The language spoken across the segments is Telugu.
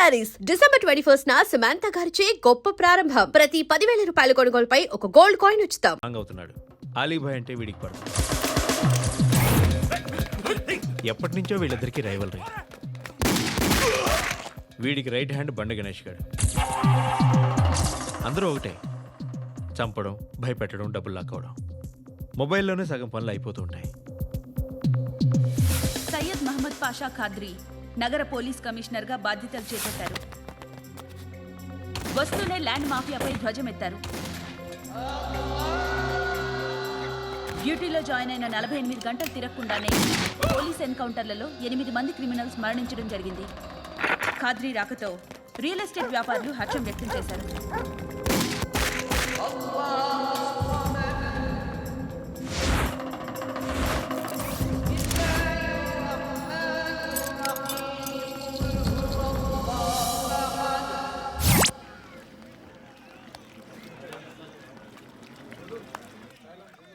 శారీస్ December 21st సమంత గారిచే గొప్ప ప్రారంభం. ప్రతి 10,000 రూపాయల కొనుగోలుపై ఒక గోల్డ్ కాయిన్ ఉచితం. అవుతున్నాడు ఆలీభాయ్ అంటే వీడికి పడదు. ఎప్పటి నుంచో వీళ్ళిద్దరికి రైవల్రీ. వీడికి రైట్ హ్యాండ్ బండ గణేష్ గారు. అందరూ ఒకటే, చంపడం, భయపెట్టడం, డబ్బులు లాక్కోవడం. మొబైల్లోనే సగం పనులు అయిపోతూ ఉంటాయి. సయ్యద్ మహమ్మద్ పాషా ఖాద్రీ నగర పోలీస్ కమిషనర్గా బాధ్యతలు చేపట్టారు. వస్తూనే ల్యాండ్ మాఫియాపై ధ్వజమెత్తారు. డ్యూటీలో జాయిన్ అయిన 48 గంటలు తిరగకుండానే పోలీస్ ఎన్కౌంటర్లలో 8 మంది క్రిమినల్స్ మరణించడం జరిగింది. ఖాద్రీ రాకతో రియల్ ఎస్టేట్ వ్యాపారులు హర్షం వ్యక్తం చేశారు.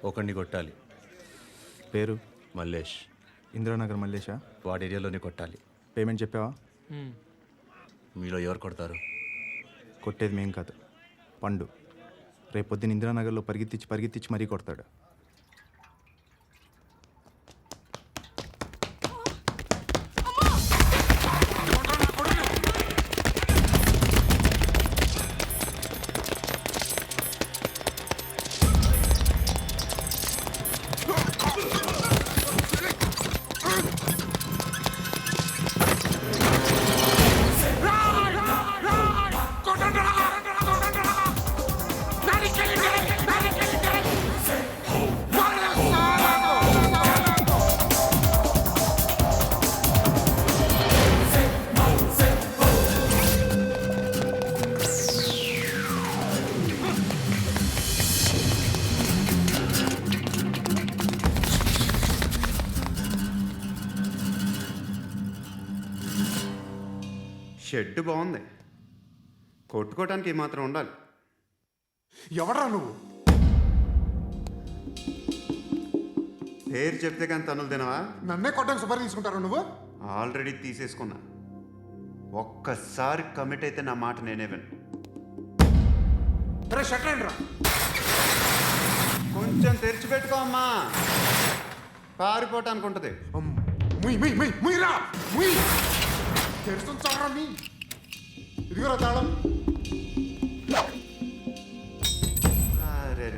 ఒకడిని కొట్టాలి. పేరు మల్లేష్. ఇందిరానగర్ మల్లేషా? వాడి ఏరియాలోనే కొట్టాలి. పేమెంట్ చెప్పావా? మీలో ఎవరు కొడతారు? కొట్టేది మేం కాదు, పండు. రేపొద్దున ఇందిరానగర్లో పరిగెత్తించి మరీ కొడతాడు. షెడ్ బాగుంది, కొట్టుకోవటానికి మాత్రం ఉండాలి. ఎవరా నువ్వు? పేరు చెప్తే కానీ తనులు తినవా? నన్నే కొట్టడానికి సుపారీ తీసుకుంటారు నువ్వు? ఆల్రెడీ తీసేసుకున్నా. ఒక్కసారి కమిట్ అయితే నా మాట నేనే విను. కొంచెం తెరిచిపెట్టుకో అమ్మా, పారిపోవటానికి ఉంటుంది. ఇదిగోరా తాళం. అరే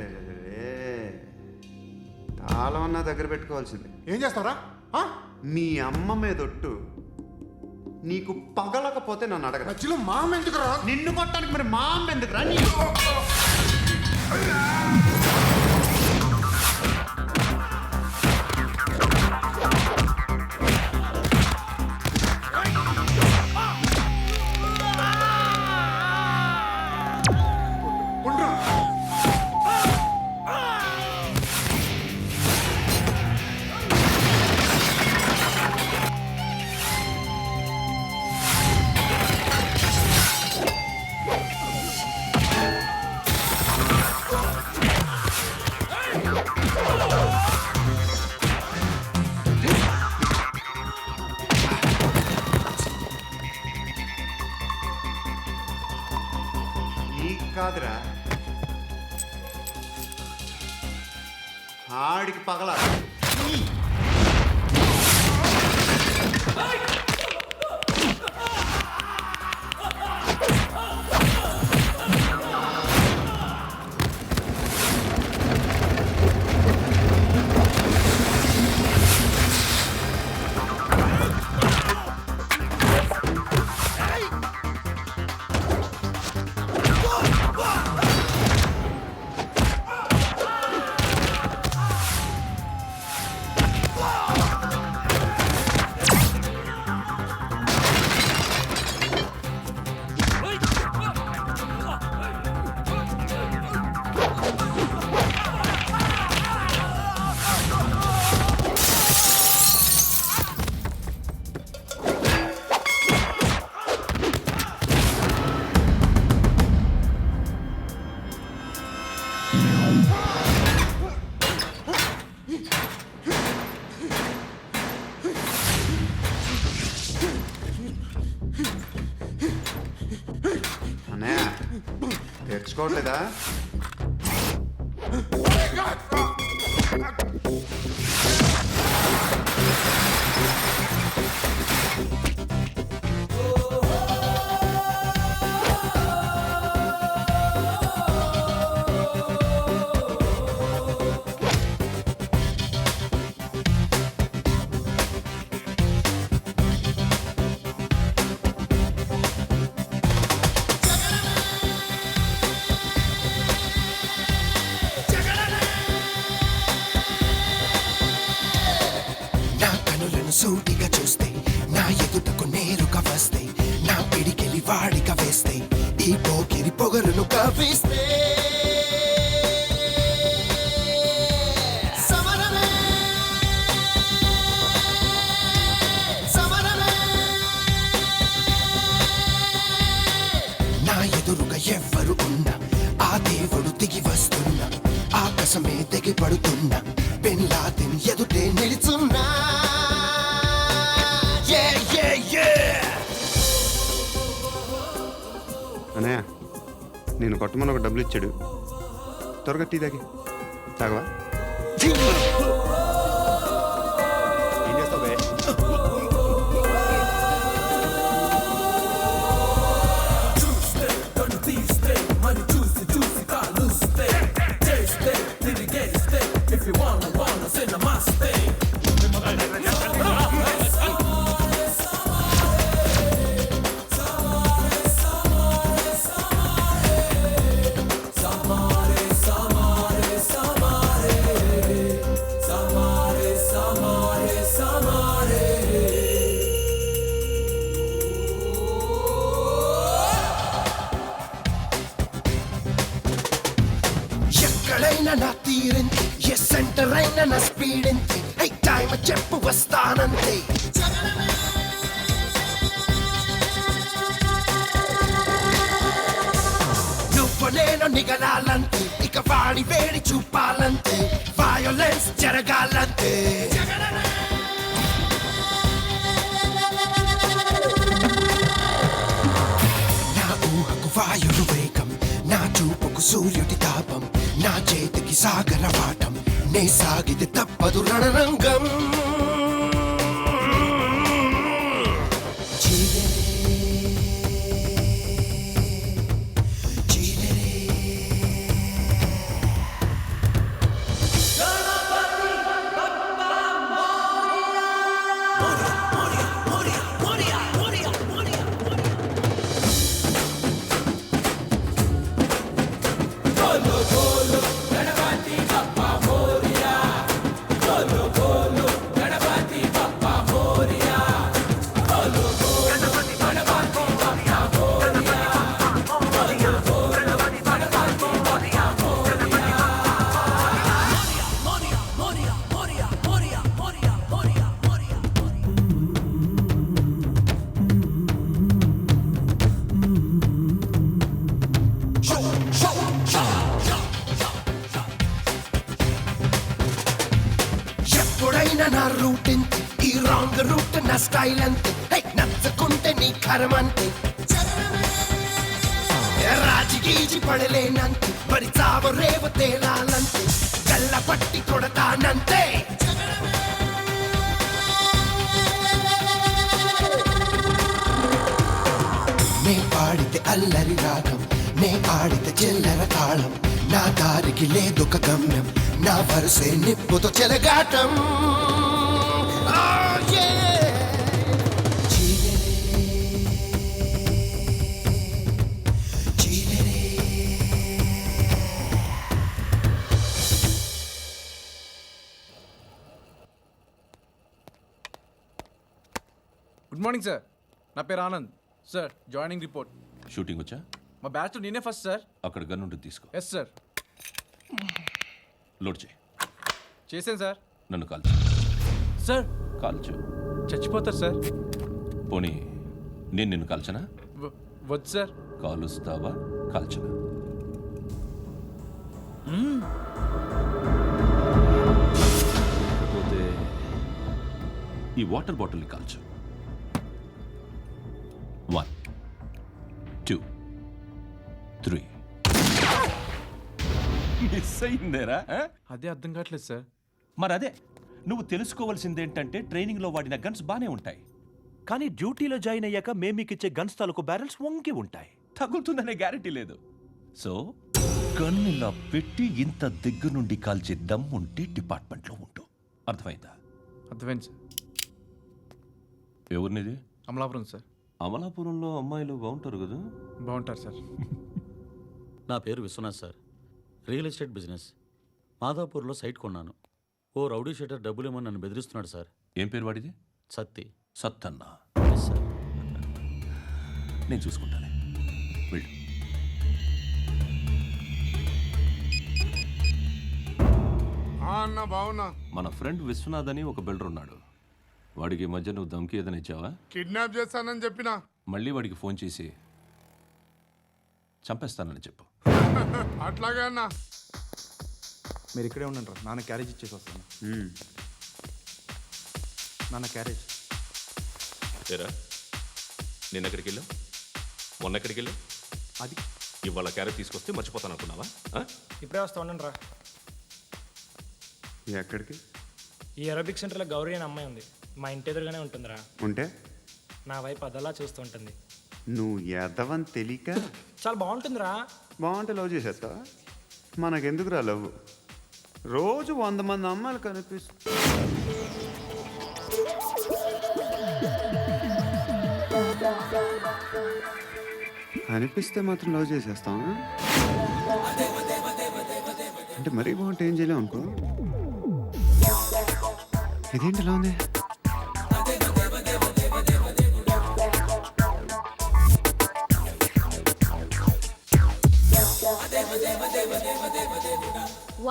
తాళం అన్నా దగ్గర పెట్టుకోవాల్సింది. ఏం చేస్తారా? మీ అమ్మ మీదొట్టు, నీకు పగలకపోతే నన్ను అడగ. మధ్యలో మా అమ్మ ఎందుకురా? నిన్ను కొట్టడానికి మరి మా అమ్మ ఎందుకురా? కాదురా, ఆడికి పగల. తెచ్చుకోవట్లేదా? నా కనులను సూటిగా చూస్తే నా ఎదుటకు నేరుగా వస్తే నా పిడికెలి వాడిగా వేస్తే ఈ పోకిరి పొగరును కవిస్తే సమరమే సమరమే నా ఎదురుగా ఎవ్వరు ఉన్నా ఆ దేవుడు దిగి వస్తున్నా ఆకాశమే దిగి పడుతున్నా బిన్ లాదెన్ ఎదుటే నిలుచున్నా Yeah, yeah, yeah. అన్నయ్య నేను కొట్టమని ఒక డబ్బులు ఇచ్చాడు, త్వరగా టీ తాగి తాగవా? ఏం చేస్తావు బే? ఎక్కడైనా నా తీరింది ఏ సెంటర్ అయినా నా స్పీడ్ ఇంతే ఐ టైం చెప్పు వస్తానంతే నువ్వు నేను నిగలాలంతే ఇక వాడి వేడి చూపాలంతే వయోలెన్స్ జరగాలంతే నా ఊహకు వాయువు వేగం నా చూపుకు సూర్యుడి తాపం నా చేతికి సాగర వాటం నే సాగితే తప్పదు రణరంగం ఎప్పుడైనా నా రూట్ ఇంతే ఈ రాంగ్ రూట్ నా స్టైల్ అంతే నచ్చకుంటే నీ కరమంతే రాజీ గీజి పడలేనంతే మరి చావ రేవ తేలాలంతే గల్ల పట్టి కొడతానంతే నే పాడితే అల్లరి రాగం నే ఆడితే చెల్లర తాళం నా దారికి లేదొక గమ్యం నా వరుసే నిప్పుతో చెలగాటం Oh, yeah. చీలరే. గుడ్ మార్నింగ్ సార్, నా పేరు Anand sir. Joining report. Shooting వచ్చా? మా బ్యాచ్ నేనే ఫస్ట్ సార్. అక్కడ గన్ ఉంటుంది, తీసుకో. Yes sir. లోడ్ చేయి. చేశాను సార్. నన్ను కాల్చు. సార్ కాల్చు. చచ్చిపోతారు సార్. పోనీ నేను నిన్ను కాల్చనా? వద్దు సార్. కాలుస్తావా కాల్చనా? పోతే ఈ వాటర్ బాటిల్ని కాల్చు. 1 2 3 మిస్ అయిందేరా ఆ? అదే అర్థం కావట్లేదు సార్. మరి అదే నువ్వు తెలుసుకోవాల్సిందేంటంటే ట్రైనింగ్లో వాడిన గన్స్ బానే ఉంటాయి, కానీ డ్యూటీలో జాయిన్ అయ్యాక మేము మీకు ఇచ్చే గన్స్ తాలూకు బ్యారెల్స్ వంగి ఉంటాయి, తగులుతుందనే గ్యారెంటీ లేదు. సో గన్ ఇలా పెట్టి ఇంత దగ్గర నుండి కాల్చే దమ్ ఉంటే డిపార్ట్మెంట్లో ఉంటూ. అర్థమైందా? అర్థమైంది సార్. ఎవరినిది? అమలాపురం సార్. అమలాపురంలో అమ్మాయిలు బాగుంటారు కదా. బాగుంటారు సార్. నా పేరు Vishwanath sir. Real estate business. మాధాపూర్లో సైట్ కొన్నాను. ఓ రౌడీ షీటర్ డబ్బులు ఏమని నన్ను బెదిరిస్తున్నాడు సార్. ఏం పేరు వాడిది? సత్తి. సత్తన్న. Yes sir. నేను చూసుకుంటానే, వెళ్ళు. అన్న బావున్నా. మన ఫ్రెండ్ విశ్వనాథ్ అని ఒక బిల్డర్ ఉన్నాడు. వాడికి ఈ మధ్య నువ్వు దమ్కి ఏదైనా ఇచ్చావా? కిడ్నాప్ చేస్తానని చెప్పినా. మళ్ళీ వాడికి ఫోన్ చేసి చంపేస్తానని చెప్పు. అట్లాగే అన్న. మీరు ఇక్కడే ఉండండి రా, నాన్న క్యారేజ్ ఇచ్చేసి వస్తాను. నాన్న క్యారేజ్. ఏరా, నిన్న ఎక్కడికి వెళ్ళావు? మొన్న ఎక్కడికి వెళ్ళావు? అది ఇవాళ క్యారెట్ తీసుకొస్తే మర్చిపోతాను అనుకున్నావా? ఇప్పుడే వస్తా ఉండండి రా. ఎక్కడికి? ఈ అరబిక్ సెంటర్లో గౌరీ అనే అమ్మాయి ఉంది. మా ఇంటి ఎదురుగానే ఉంటుందిరా. ఉంటే నా వైపు అదలా చూస్తూ ఉంటుంది. నువ్వు ఎదవని తెలియక చాలా బాగుంటుందిరా. బాగుంటే లవ్ చేసేస్తావా? మనకెందుకురా లవ్? రోజు 100 మంది అమ్మాయిలు అనిపిస్తే మాత్రం లవ్ చేసేస్తావా? అంటే మరీ బాగుంటే ఏం చేయలేవు అనుకో. ఇదేంటి ఇలా ఉంది?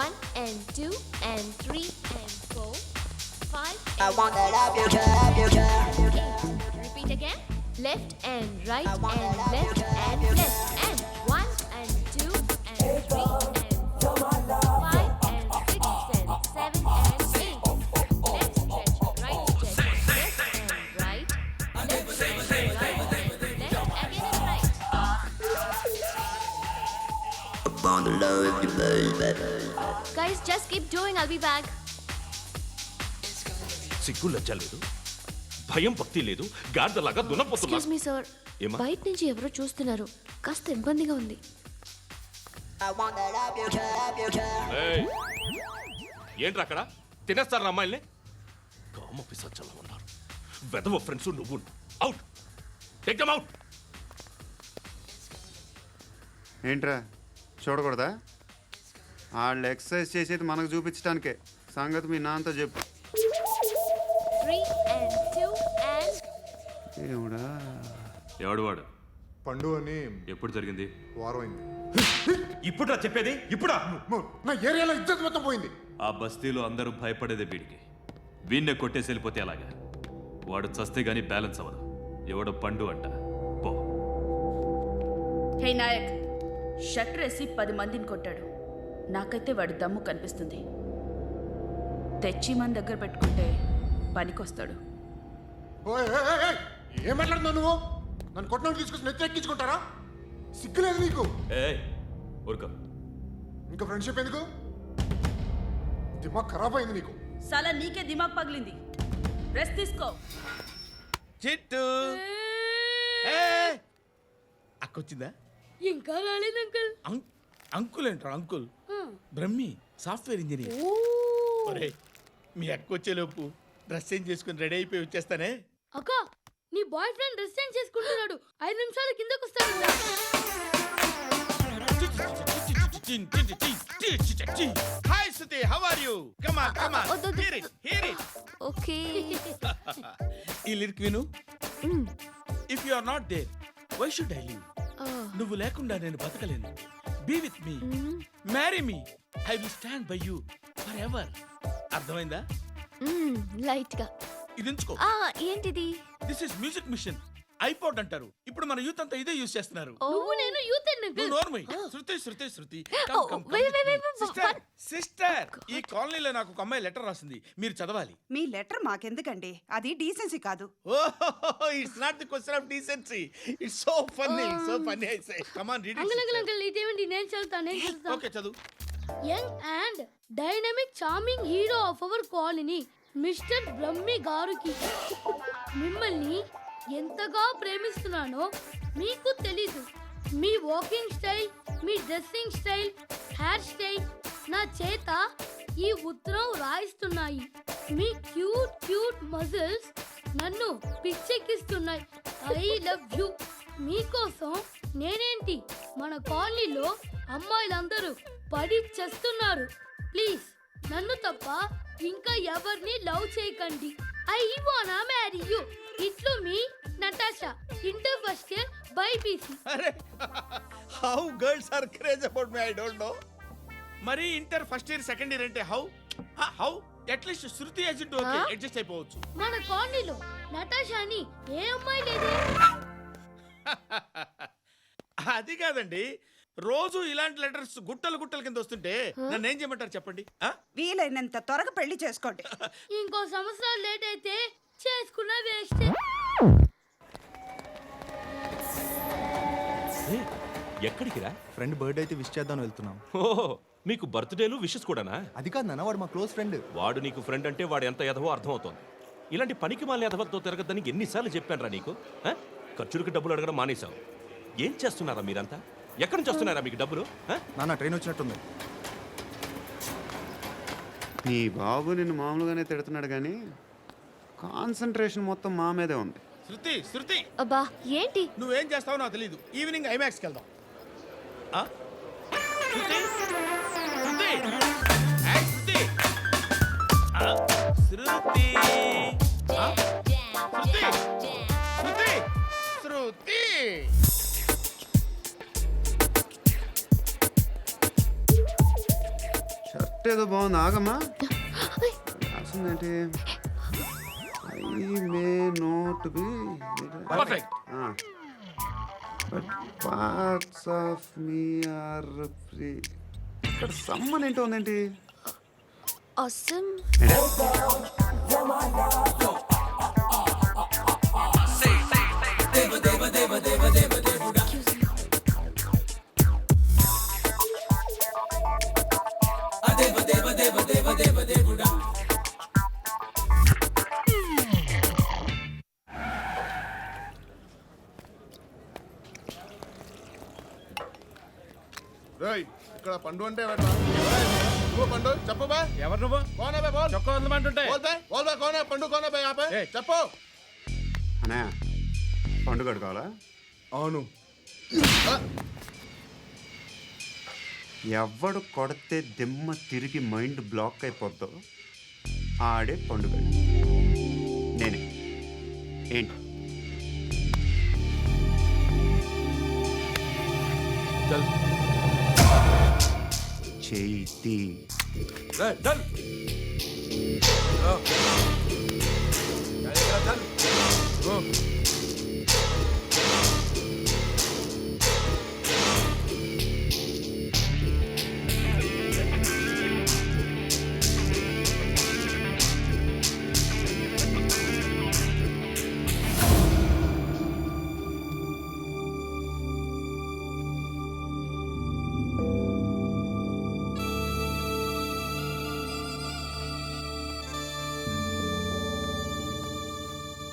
One and two and three and four, five. I wanna love you, love you, love you. Repeat again. Left and right and left and left and one and two and three and four, five and six and seven and eight. Left stretch, right stretch, left and right, left stretch, right and left again and right. I wanna love you, baby. Guys, just keep doing. I'll be back. సిగ్గు లజ్జ లేదు, భయం భక్తి లేదు, గాడిదలాగా దున్నపోతున్నా. Excuse me, sir. ఏమా? బయట నుంచి ఎవరో చూస్తున్నారు. కాస్త ఇబ్బందిగా ఉంది. I wanna love you, love you, love you. ఏయ్, ఏంట్రా అక్కడ తినేస్తారు అమ్మాయిల్ని? కామ పిశాచాలు ఉన్నారు. వెదవ ఫ్రెండ్స్ నువ్వు. Out, take them out. ఏంట్రా చూడకూడదా? వాళ్ళు ఎక్సర్సైజ్ చేసేది మనకు చూపించడానికే. సంగతి మీ నాన్నతో చెప్పు. 3 and 2 and ఏమిడా? ఎవడు వాడు? పండు అని ఎప్పుడు జరిగింది? వారం అయింది. ఇప్పుడా చెప్పేది? ఇప్పుడా? నా ఏరియాలో ఇజ్జత్ మొత్తం పోయింది. ఆ బస్తీలో అందరూ భయపడేదే వీడికి. వీణ్ణే కొట్టేసి వెళ్ళిపోతే అలాగా. వాడు చస్తే గానీ బ్యాలెన్స్ అవ్వదు. ఎవడో పండు అంట. పో. హే నాయక్, షట్టర్ వేసి 10 మందిని కొట్టాడు. నాకైతే వాడి దమ్ము కనిపిస్తుంది. తెచ్చి మన దగ్గర పెట్టుకుంటే పనికొస్తాడు. ఓయ్, ఏయ్, ఏయ్, ఏయ్, ఏం మాట్లాడుతున్నావు నువ్వు? నన్ను కొట్టడానికి తీసుకొచ్చి నెత్తెక్కించుకుంటారా? సిగ్గులేదు నీకు? ఊరుకో. ఇంకా ఫ్రెండ్షిప్ ఎందుకు? దిమాగ్ ఖరాబ్ అయింది నీకు. సలా నీకే దిమాగ్ పగిలింది. రెస్ట్ తీసుకో. చిట్టు అక్కొచ్చిందా? ఇంకా రాలేదు అంకుల్. అంకుల్ ఏంట్రా అంకుల్? Brahmi software engineer. ఒరేయ్, మీ అక్క వచ్చేలోపు డ్రెస్ చేంజ్ చేసుకుని రెడీ అయిపోయి వచ్చేస్తానే. అక్క, నీ బాయ్ ఫ్రెండ్ డ్రెస్ చేంజ్ చేసుకుంటున్నాడు. 5 నిమిషాలు కిందకు వస్తాడు. Hi Suthi, how are you? Come on come on, hear it hear it. Okay. ఈ లిరిక్ విను. If you are not there why should I live? నువ్వు లేకుండా నేను బతకలేను. Be with me, marry me, I will stand by you forever. అర్థమైందా? లైట్ గా. ఇది ఉంచుకో. ఏంటిది? This is music machine. IPod అంటారు. ఇప్పుడు మన యూత్ అంతా ఇదే యూజ్ చేస్తున్నారు. నువ్వు నేను యూత్ నువ్వు నోర్మై. శృతి శృతి శృతి. wait. సిస్టర్, ఈ కాలనీలో నాకు ఒక అమ్మాయి లెటర్ రాసింది. మీరు చదవాలి. మీ లెటర్ మాకెందుకండి? అది డీసెన్సీ కాదు. Oh, it's not the question of decency. It's so funny, so funny. I say come on read it. Uncle ఇదేమండి? నేను చదువుతాను. ఓకే, చదువు. Young and dynamic charming hero of our colony mister Brahmi గారికి మిమ్మల్ని ఎంతగా ప్రేమిస్తున్నానో మీకు తెలీదు. మీ వాకింగ్ స్టైల్, మీ డ్రెస్సింగ్ స్టైల్, హెయిర్ స్టైల్ నా చేత ఈ ఉత్తరం రాయిస్తున్నాయి. మీ క్యూట్ క్యూట్ మజిల్స్ నన్ను పిచ్చెక్కిస్తున్నాయి. I love you. మీకోసం నేనేంటి మన కాలనీలో అమ్మాయిలందరూ పడి చేస్తున్నారు. ప్లీజ్ నన్ను తప్ప ఇంకా ఎవరిని లవ్ చేయకండి. ఐ వానా మ్యారీ యూ. ఇట్లు మీ Natasha, inter first year BiPC. అరే how girls are craze about me I don't know. మరి inter first year second year అంటే how how at least Shruti agent okay adjust అయిపోవచ్చు. మన కాలనీలో నటాషా అని ఏ అమ్మాయి లేదే. అది కాదండి, రోజు ఇలాంటి లెటర్స్ గుట్టలు గుట్టల కింద వస్తుంటే నన్ను ఏం చేయమంటారు చెప్పండి? వీలైనంత త్వరగా పెళ్లి చేసుకోండి. ఇంకో సంవత్సరాలు లేట్ అయితే చేసుకున్న వేస్ట్. ఎక్కడికి రా? ఫ్రెండ్ బర్త్డే అయితే విష్ చేద్దాం వెళ్తున్నాం. ఓహో, మీకు బర్త్డేలు విషెస్ కూడానా? అది కాదు నాన్న, వాడు మా క్లోజ్ ఫ్రెండ్. వాడు నీకు ఫ్రెండ్ అంటే వాడు ఎంత ఎదవో అర్థమవుతోంది. ఇలాంటి పనికి మాలిన ఎదవతో తిరగద్దని ఎన్నిసార్లు చెప్పాను రా నీకు? ఖర్చులకు డబ్బులు అడగడం మానేశావు. ఏం చేస్తున్నారా మీరంతా? ఎక్కడి నుంచి వస్తున్నారా మీకు డబ్బులు? నాన్న ట్రైన్ వచ్చినట్టుంది. నీ బాబు నిన్ను మామూలుగానే తిడుతున్నాడు కానీ కాన్సన్ట్రేషన్ మొత్తం మా మీదే ఉంది. శృతి శృతి అబ్బా ఏంటి? నువ్వేం చేస్తావో నాకు తెలీదు. ఈవినింగ్ ఐమాక్స్కి వెళ్దాం. శృతి శృతి ఏయ్, శృతి శృతి శృతి శృతి. షర్ట్ ఏదో బాగుంది, ఆగమ్మా. రాసిందేంటి? I may not be perfect. But parts of me are free. ఇక్కడ సమ్మన్ ఏంటో ఉందేంటి? awesome. ఇక్కడ పండు అంటే పండు చెప్పు బా. ఎవరు నువ్వు? కోనా బే బోల్. చొక్కా వదలమంటుంటే బోల్ బే బోల్ బే కోనా పండు కోనా బే ఆపే చెప్పు. అనే పండుగ కావాలా? అవును. ఎవడు కొడితే దిమ్మ తిరిగి మైండ్ బ్లాక్ అయిపోద్దో ఆడే పండుగ. నేనే. ఏంటి? చేతి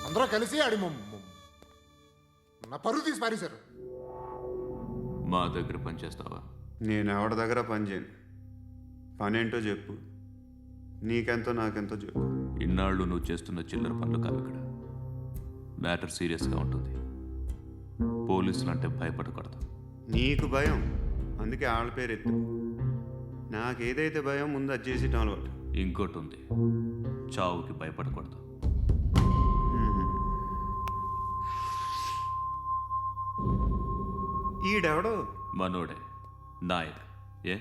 అందరూ కలిసి ఆడి నా పరువు తీసి పారేశారు. మా దగ్గర పనిచేస్తావా? నేను ఎవరి దగ్గర పని చేయను. పనేంటో చెప్పు. నీకెంతో నాకెంతో చెప్పు. ఇన్నాళ్ళు నువ్వు చేస్తున్న చిల్లర పనులు కావు ఇక్కడ. మ్యాటర్ సీరియస్గా ఉంటుంది. పోలీసులు అంటే భయపడకూడదు. నీకు భయం, అందుకే ఆళ్ళ పేరు ఎత్తు. నాకేదైతే భయం ముందు అది చేసేటం అలవాటు. ఇంకోటి ఉంది, చావుకి భయపడకూడదు. ఈడెవడో మనోడే నాయక్. ఏ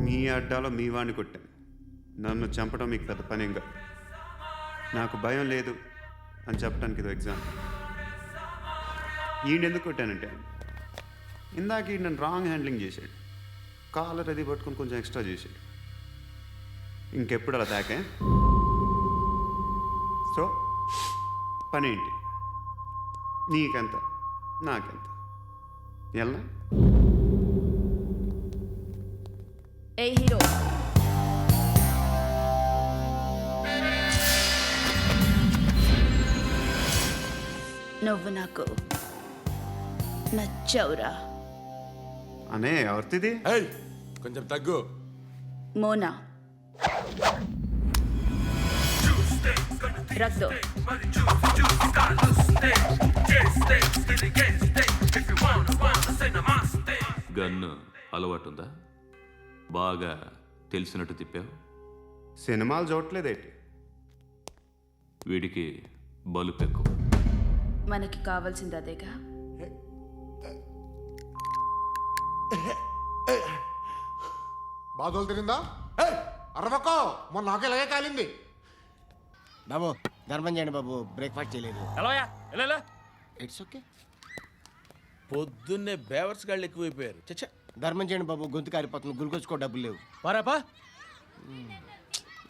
మీ అడ్డాలో మీ వాడిని కొట్టాను. నన్ను చంపడం మీకు పెద్ద పనేం కాదు. నాకు భయం లేదు అని చెప్పడానికి ఇది ఎగ్జామ్. ఈయనెందుకు కొట్టానంటే ఇందాక ఈ నన్ను రాంగ్ హ్యాండ్లింగ్ చేశాడు. కాలర్ అది పట్టుకొని కొంచెం ఎక్స్ట్రా చేశాడు. ఇంకెప్పుడు అలా తాకే సో పనేంటి? నీకెంత నాకెంత ఎలా? ఏ హీరో, నువ్వు నాకు నచ్చవురా. అనే ఎవరిది? కొంచెం తగ్గు. మోనా, రख दो. గన్ను అలవాటుందా? బాగా తెలిసినట్టు తిప్పావు. సినిమాలు చూడట్లేదేంటి? వీడికి బలుపు ఎక్కువ. మనకి కావాల్సింది అదేగా. బాధలు తిరిందా? అరవకో, మొన్న నాకు ఇలాగే కాలింది. బాబు ధర్మం చేయండి బాబు, బ్రేక్ఫాస్ట్ చేయలేదు. It's okay. పొద్దున్నే బేవర్స్ గాళ్ళు ఎక్కువైపోయారు. చచ్చా, ధర్మం చేయండి బాబు, గొంతు కారిపోతుంది, గురికొచ్చుకో డబ్బులు లేవు. పారాపా.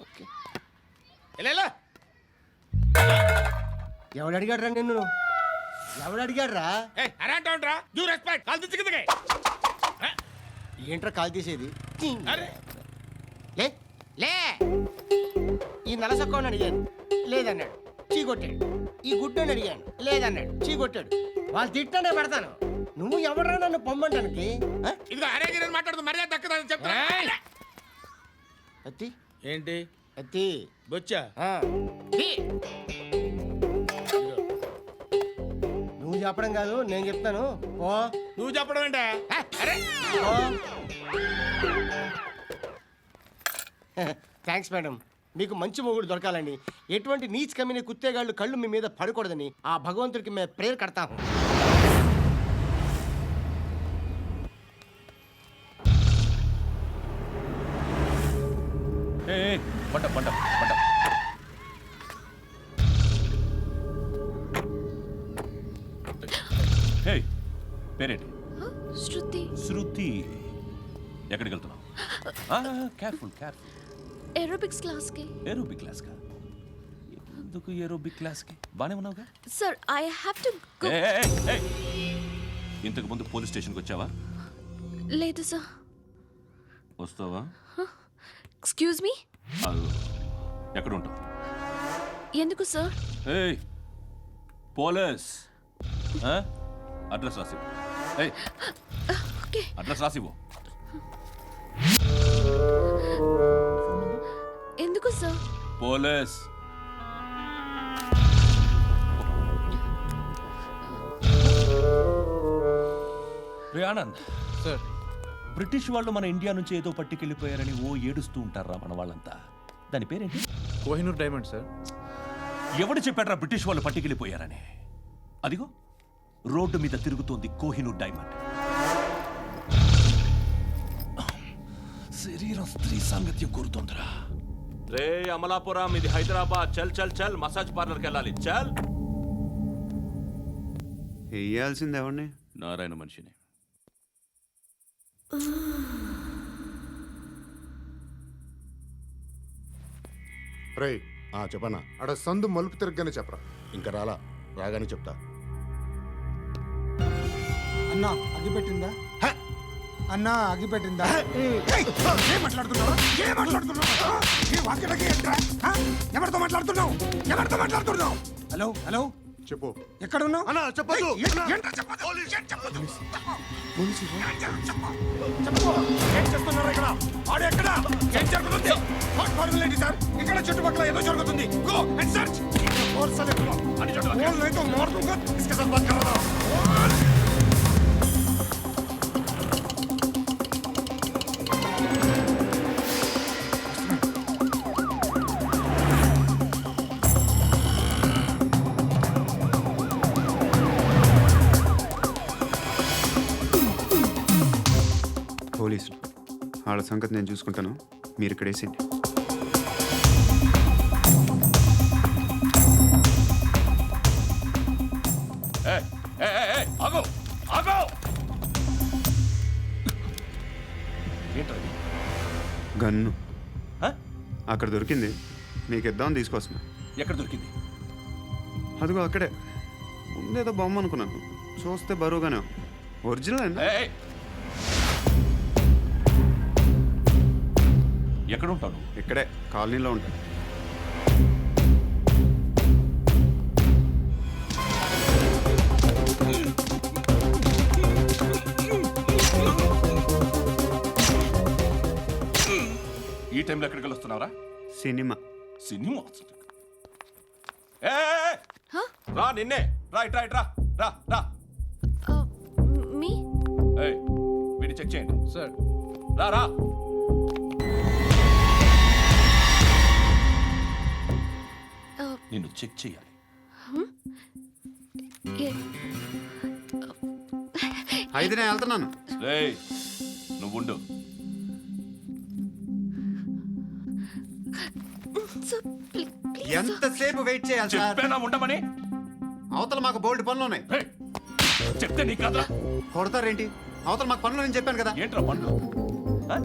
ఓకే. ఎవడు అడిగాడు రా నిన్ను? ఎవడు అడిగాడు రా? ఏంట్రా కాల్ తీసేది? లే లే. ఈ నలసక్కని అడిగాను, లేదన్నాడు, చీ కొట్టాడు. ఈ గుడ్డని అడిగాను, లేదన్నాడు, చీ కొట్టాడు. వాళ్ళు తిట్టానే పడతాను. నువ్వు ఎవడరా నన్ను పొమ్మంటానికి? అత్తి ఏంటి అత్తి బొచ్చా? నువ్వు చెప్పడం కాదు, నేను చెప్తాను. ఓ నువ్వు చెప్పడం ఏంటా? Thanks madam. మీకు మంచి మొగుడు దొరకాలని, ఎటువంటి నీచ్ కమ్మిన కుత్తేగాళ్ళు కళ్ళు మీ మీద పడకూడదని ఆ భగవంతుడికి మేము ప్రేయర్ కడతాము. పంట పంట పంట. పేరేంటి? శృతి. శృతి. ఎక్కడికి వెళ్తున్నావు? Careful careful. ఏరోబిక్స్ క్లాస్కి. ఏరోబిక్ క్లాస్ కా? ఎందుకు ఏరోబిక్ క్లాస్ కి? బానే ఉన్నావుగా? Sir, I have to go. ఇంతకు ముందు పోలీస్ స్టేషన్కి వచ్చావా? లేదు సార్. వస్తావా? Excuse me. ఎక్కడ ఉంటావు? ఎందుకు సార్? పోలీస్ అడ్రస్ రాసివ్వు. ఓకే. అడ్రస్ రాసివ్వు. ఎందుకు సార్? పోలీస్. రే ఆనంద్ సార్, బ్రిటిష్ వాళ్ళు మన ఇండియా నుంచి ఏదో పట్టుకెళ్ళిపోయారని ఓ ఏడుస్తూ ఉంటారా మన వాళ్ళంతా? దాని పేరేంటి? Kohinoor diamond sir. ఎవడు చెప్పాడ్రా బ్రిటిష్ వాళ్ళు పట్టుకెళ్ళిపోయారని? అదిగో రోడ్డు మీద తిరుగుతోంది కోహినూర్ డైమండ్. శరీరం స్త్రీ సాంగత్యం కోరుతోందిరా. రే అమలాపురం, ఇది హైదరాబాద్. చల్ చల్ చల్, మసాజ్ పార్లర్కి వెళ్ళాలి. చల్. వేయాల్సింది ఎవరిని? నారాయణ మనిషిని. రే చెప్పనా? అడ సందు మలుపు తిరగగానే చెప్పరా. ఇంకా రాగానే చెప్తా. అన్నా అగ్గిపెట్టిందా? అన్నా అగ్గిపెట్టిందా? ఏం మాట్లాడుతున్నావు? ఏం మాట్లాడుతున్నావు? ఏ వాక్యలకి ఏంట్రా? ఎవరితో మాట్లాడుతున్నావు? ఎవరితో మాట్లాడుతున్నావు? హలో హలో, చెప్పు. ఎక్కడ ఉన్నావు? అన్నా చెప్పదు. ఏంట్రా చెప్పదు? ఏం చెప్పదు? ఏం చేస్తున్నారు ఇక్కడ? ఆడు ఎక్కడ? ఏం జరుగుతుంది? వాట్ ఫార్మల్ ఏంటి సార్? ఇక్కడ చుట్టుపక్కల ఏదో జరుగుతుంది. Go and search. और साले को अनि चढ़ो बोल नहीं तो मार दूंगा. इसके साथ बात कर रहा हूं. పోలీసులు వాళ్ళ సంగతి నేను చూసుకుంటాను, మీరు ఇక్కడ వేసేయండి. ఆగో ఆగో. గన్ను అక్కడ దొరికింది, మీకు ఇద్దామని తీసుకొస్తున్నా. ఎక్కడ దొరికింది? అదిగో అక్కడే ముందేదో బొమ్మ అనుకున్నాను, చూస్తే బరువుగానే ఒరిజినల్ అండి. ఏయ్! ఎక్కడ ఉంటాను? ఇక్కడే కాలనీలో ఉంటాను. ఈ టైంలో ఎక్కడికి వస్తున్నారా? సినిమా. సినిమా? ఏయ్! రా నిన్నే, రా ఇట్రా ఇట్రా, రా రా. మీ ఏయ్, వీడిని చెక్ చేయండి. సార్ రా రా. నిన్ను చెక్ చేయాలి. అయితే నేను వెళ్తున్నాను. ఏయ్, నువ్వు ఉండు. ఎంతసేపు వెయిట్ చేయాలి సార్? చెప్పేనా ఉండమని? అవతల మాకు బోల్డ్ పనులు ఉన్నాయి. ఏయ్, చెప్తే నీకు కదా. కొడతారేంటి? అవతల మాకు పనులు నేను చెప్పాను కదా. ఏంట్రా పండ్లు? ఆ?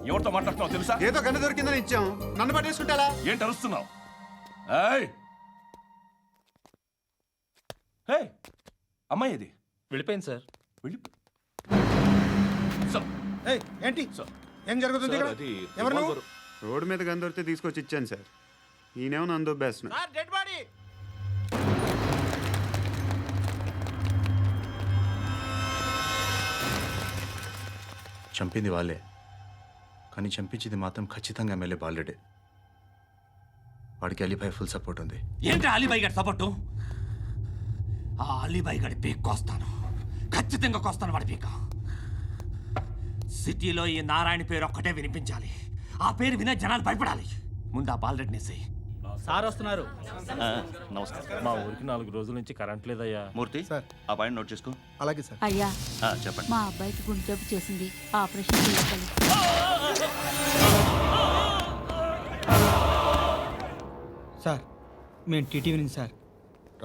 ఎవరితో మాట్లాడుతున్నావు తెలుసా? ఏదో గన్ను దొరికిందని ఇచ్చాం, నన్ను పట్టేసుకుంటా. ఏంటి అరుస్తున్నావు? ఏయ్! ఏయ్! అమ్మాయి ఇది వెళ్ళిపోయింది సార్. వెళ్ళి సార్, ఏంటి సార్. ఏం జరుగుతుంది ఇక్కడ? ఎవరు నువ్వు? రోడ్డు మీద గన్ను దొరికితే తీసుకొచ్చి ఇచ్చాను సార్. ఈయనేమో నన్ను దొబ్బేస్తున్నా. Dead body. చంపింది వాళ్ళే, కానీ చంపించింది మాత్రం ఖచ్చితంగా ఎమ్మెల్యే బాలుడే. వాడికి అలీభాయ్ ఫుల్ సపోర్ట్ ఉంది. ఏంటి అలీబాయి గారి సపోర్టు? ఆ అలీబాయి గారి పీక్ కోస్తాను, ఖచ్చితంగా కోస్తాను వాడి పీక. సిటీలో ఈ నారాయణ పేరు ఒక్కటే వినిపించాలి. ఆ పేరు వినే జనాలు భయపడాలి. ముందు ఆ బాలరెడ్డిని సార్ వస్తున్నారు. నమస్కారం. మా ఊరికి 4 రోజుల నుంచి కరెంట్ లేదయ్యా. మూర్తి సార్. ఆ పాయింట్ నోట్ చేసుకో. అలాగే సార్. అయ్యా, చెప్పండి. మా అబ్బాయికి గుండె జబ్బు చేసింది, ఆపరేషన్ చేయాలి. సార్ మేము టీటీవీ నుంచి సార్.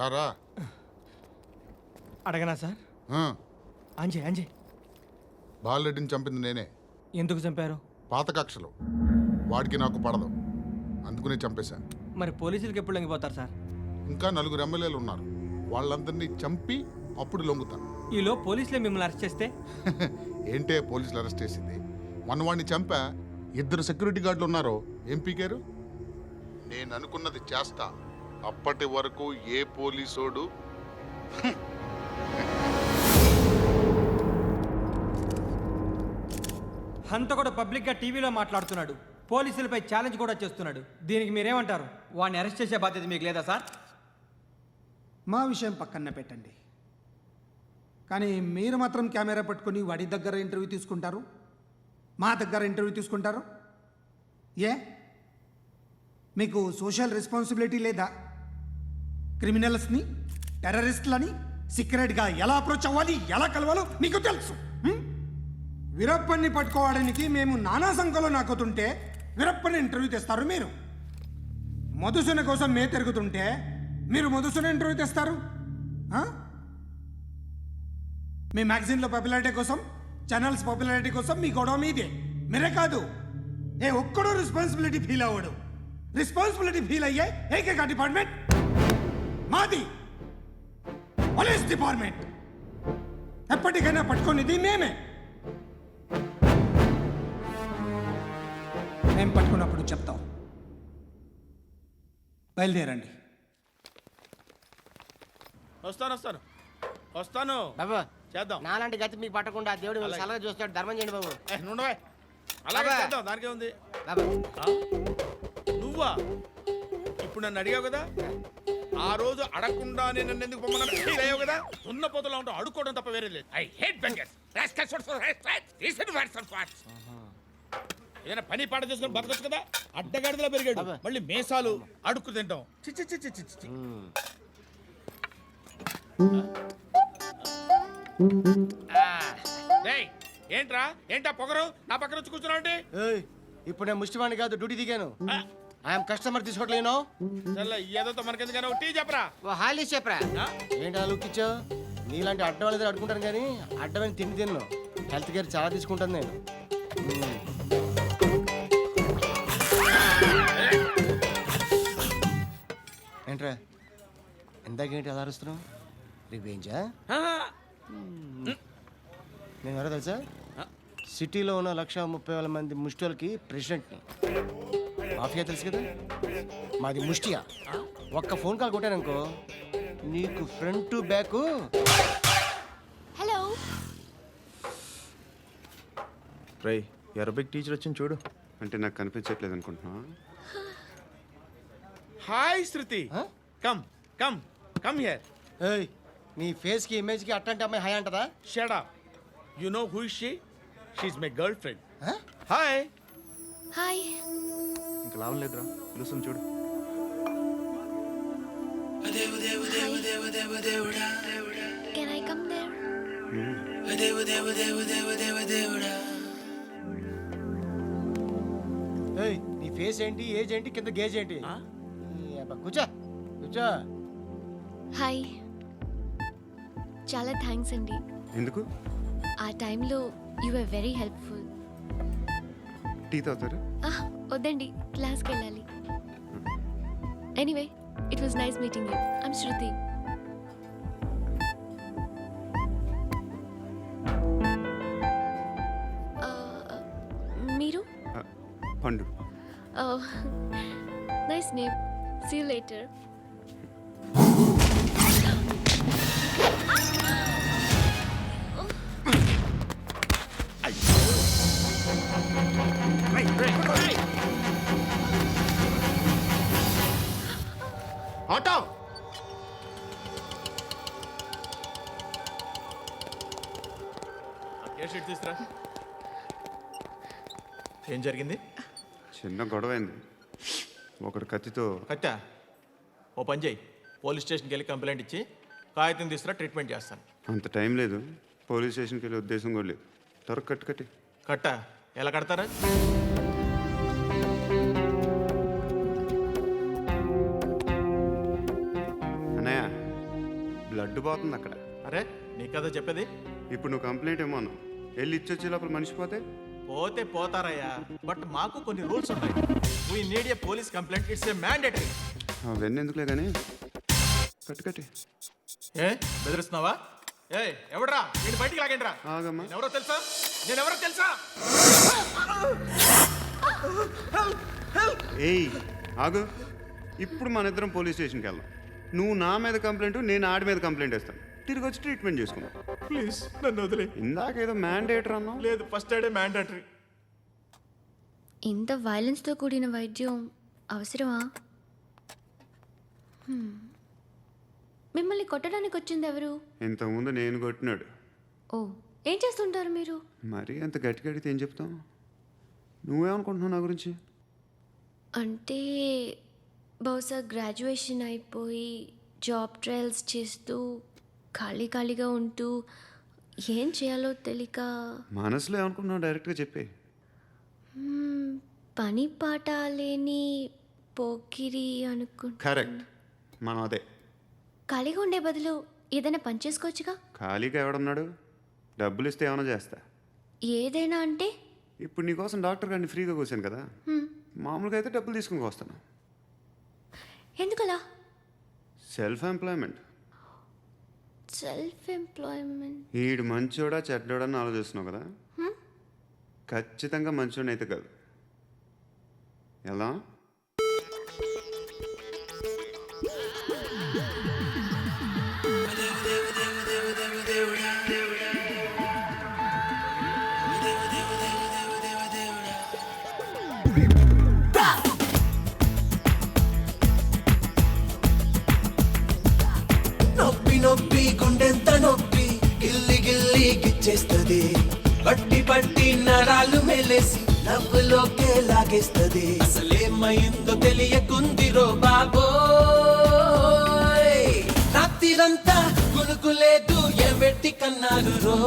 రారా. అడగనా సార్? అంజయ్ అంజయ్ బాలరెడ్డిని చంపింది నేనే. ఎందుకు చంపారు? పాత కక్షలు వాడికి నాకు పడదు, అందుకునే చంపేశా. మరి పోలీసులకు ఎప్పుడు లొంగిపోతారు సార్? ఇంకా 4 ఎమ్మెల్యేలు ఉన్నారు, వాళ్ళందరినీ చంపి అప్పుడు లొంగుతాను. ఈలో పోలీసులే మిమ్మల్ని అరెస్ట్ చేస్తే? ఏంటే పోలీసులు అరెస్ట్ చేసింది? వాడిని చంపా, 2 సెక్యూరిటీ గార్డులు ఉన్నారు, ఏం పీకారు? నేను అనుకున్నది చేస్తా, అప్పటి వరకు ఏ పోలీసోడు హంత కూడా పబ్లిక్గా టీవీలో మాట్లాడుతున్నాడు, పోలీసులపై ఛాలెంజ్ కూడా చేస్తున్నాడు. దీనికి మీరేమంటారు? వాడిని అరెస్ట్ చేసే బాధ్యత మీకు లేదా సార్? మా విషయం పక్కన పెట్టండి, కానీ మీరు మాత్రం కెమెరా పట్టుకొని వాడి దగ్గర ఇంటర్వ్యూ తీసుకుంటారు, మా దగ్గర ఇంటర్వ్యూ తీసుకుంటారు. ఏ మీకు సోషల్ రెస్పాన్సిబిలిటీ లేదా? క్రిమినల్స్ని, టెర్రరిస్టులని సీక్రెట్గా ఎలా అప్రోచ్ అవ్వాలి, ఎలా కలవాలో మీకు తెలుసు. వీరప్పన్ని పట్టుకోవడానికి మేము నానా సంఖ్యలో నాకుతుంటే వీరప్పని ఇంటర్వ్యూ తెస్తారు మీరు. మధుసూన కోసం మే తిరుగుతుంటే మీరు మధుసూన ఇంటర్వ్యూ తెస్తారు. మీ మ్యాగజైన్లో పాపులారిటీ కోసం, ఛానల్స్ పాపులారిటీ కోసం మీ గొడవ మీదే. మీరే కాదు, ఏ ఒక్కడో రెస్పాన్సిబిలిటీ ఫీల్ అవ్వడు. రెస్పాన్సిబిలిటీ ఫీల్ అయ్యే ఏకైక డిపార్ట్మెంట్ మాది, పోలీస్ డిపార్ట్మెంట్. ఎప్పటికైనా పట్టుకునేది మేమే. మేము పట్టుకున్నప్పుడు చెప్తాం. బయలుదేరండి. వస్తాను బాబు చేద్దాం. నాలాంటి గతి మీకు పట్టకుండా దేవుడు మిమ్మల్ని సలహా చూస్తాడు. ధర్మం చేయండి బాబు. నుండవే, అలాగే బాబా. చేద్దాం, దానికే ఉంది. బాబు నువ్వా ఇప్పుడు నన్ను అడిగావు కదా, ఆ రోజు అడగకుండా నేను నన్ను ఎందుకు పొమ్మన్నాను ఫీల్ అయ్యావు కదా. ఉన్న పోతలో ఉంటావు, అడుక్కోవడం తప్ప వేరే లేదు. I hate bangers. ఏదైనా పని పాట చేసుకుని బతకొచ్చు కదా. అడ్డగాడిదలా పెరిగాడు, మళ్ళీ మేసాలు అడుక్కు తింటాం. చిచ్చి చిచ్చి చిచ్చి. ఏంట్రా ఏంటా పొగరు నా పక్కన వచ్చి కూర్చున్నావు అంటే? ఇప్పుడు నేను ముష్టివాణి కాదు, డ్యూటీ దిగాను. ఐఎమ్ కస్టమర్ తీసుకోవట్లేను. ఏదో మనకెందుకైనా టీ చెప్పరా. హాలీ చెప్పరా. ఏంటి అలా లుక్ ఇచ్చావు? నీలాంటి అడ్డం వాళ్ళ దగ్గర అడుకుంటాను, కానీ అడ్డమైన తిండి తిన్ను. హెల్త్ కేర్ చాలా తీసుకుంటాను నేను. ఏంట్రా ఇందాకేంటి అలా అరుస్తున్నావు? రివేంజా? నేను ఎవరో తెలుసా? సిటీలో ఉన్న 1,30,000 మంది ముష్టిలకి ప్రెసిడెంట్ని. మాఫియా తెలుసు కదా, మాది ముష్టియా. ఒక్క ఫోన్ కాల్ కొట్టాననుకో నీకు ఫ్రంట్ టు బ్యాక్. హలో. రై అరబిక్ టీచర్ వచ్చింది చూడు. అంటే నాకు కనిపించట్లేదు అనుకుంటున్నా. Hi Shruti. Come come come here. ఏయ్, నీ ఫేస్కి ఇమేజ్కి అట్టంటే అమ్మాయి హాయ్ అంటదా? Shut up. You know who is she? She is my girlfriend. Hi. Hi. ఇంకా లాభం లేదురా, పిలుస్తుంది చూడు. Can I come there? ఏయ్, నీ ఫేస్ ఏంటి, ఏజ్ ఏంటి, కింద గేజ్ ఏంటి? కూర్చో కూర్చో. హాయ్. చాలా థ్యాంక్స్ అండి. ఎందుకు? ఆ టైంలో you are very helpful. Tea తాగుతారు? వద్దండి, క్లాస్కి వెళ్ళాలి. Anyway, it was nice meeting you. I'm Shruti. మీరు? Pandu. Nice name. See you later. Auto. తీసుకురా. ఏం జరిగింది? చిన్న గొడవ అయింది. ఒకడు కత్తితో. కట్టా? ఓ పని చేయి, పోలీస్ స్టేషన్కి వెళ్ళి కంప్లైంట్ ఇచ్చి కాగితం తీసుకురా, ట్రీట్మెంట్ చేస్తాను. అంత టైం లేదు. పోలీస్ స్టేషన్కి వెళ్ళే ఉద్దేశం కూడా లేదు. త్వరగా కట్టి. కట్టా? ఎలా కడతారా? అన్నయ్య, బ్లడ్ పోతుంది అక్కడ. అరే నీ కదా చెప్పేది. ఇప్పుడు నువ్వు కంప్లైంట్ ఏమో అన్నావు. వెళ్ళి ఇచ్చొచ్చే లోపల మనిషి పోతే పోతే పోతారయ్యా, బట్ మాకు కొన్ని రూల్స్ ఉన్నాయి. We need a police complaint, it's a mandatory. అవన్నీ ఎందుకులే కానీ కట్టి. ఏ బెదిరిస్తున్నావా? ఏ ఎవడ్రా నేను బయటికి లాగండి రా. ఆగమ్మా. నేనెవరో తెలుసా? ఏయ్ ఆగు. ఇప్పుడు మన ఇద్దరం పోలీస్ స్టేషన్కి వెళ్దాం. నువ్వు నా మీద కంప్లైంట్, నేను ఆడి మీద కంప్లైంట్ వేస్తాను. తిరిగి వచ్చి ట్రీట్మెంట్ చేసుకుందాం. ప్లీజ్ నన్ను వదిలే. ఇందాకేదో మ్యాండేటర్ అన్నావు. లేదు, ఫస్ట్ ఎయిడే మ్యాండేటరీ. ఇంత వైలెన్స్తో కూడిన వైద్యం అవసరమా? మిమ్మల్ని కొట్టడానికి వచ్చింది ఎవరు? ఇంతకుముందు నేను కొట్టినాడు. ఓ, ఏం చేస్తుంటారు మీరు? మరీ అంత గట్టిగా అడిగితే ఏం చెప్తాం? నువ్వేమనుకుంటున్నావు నా గురించి? అంటే బహుశా గ్రాడ్యుయేషన్ అయిపోయి జాబ్ ట్రయల్స్ చేస్తూ ఖాళీగా ఉంటూ ఏం చేయాలో తెలియక. మనసులో ఏమనుకుంటున్నావు డైరెక్ట్గా చెప్పే. పని పాట లేని పోకిరి అనుకుంటా. కరెక్ట్, మనం అదే. ఖాళీగా ఉండే బదులు ఏదైనా పని చేసుకోవచ్చుగా. ఖాళీగా ఎవడున్నాడు? డబ్బులు ఇస్తే ఏమైనా చేస్తా. ఏదైనా అంటే? ఇప్పుడు నీకోసం డాక్టర్ గారిని ఫ్రీగా కూర్చాను కదా, మామూలుగా అయితే డబ్బులు తీసుకుని వస్తాను. ఎందుకలా? Self employment. ఈడు మంచోడా చెడ్డోడా అని ఆలోచిస్తున్నావు కదా. ఖచ్చితంగా మంచోడని అయితే కాదు. ఎలా? నొప్పి గుండెంత నొప్పి, గిల్లి గిచ్చేస్తది. పట్టి నరాలు మెలేసి నవ్వులోకే లాగేస్తది. అసలేమైందో తెలియకుందిరో బాబోయ్. రాత్రిరంతా గునుకులేదు, ఏమెట్టి కన్నారు రో.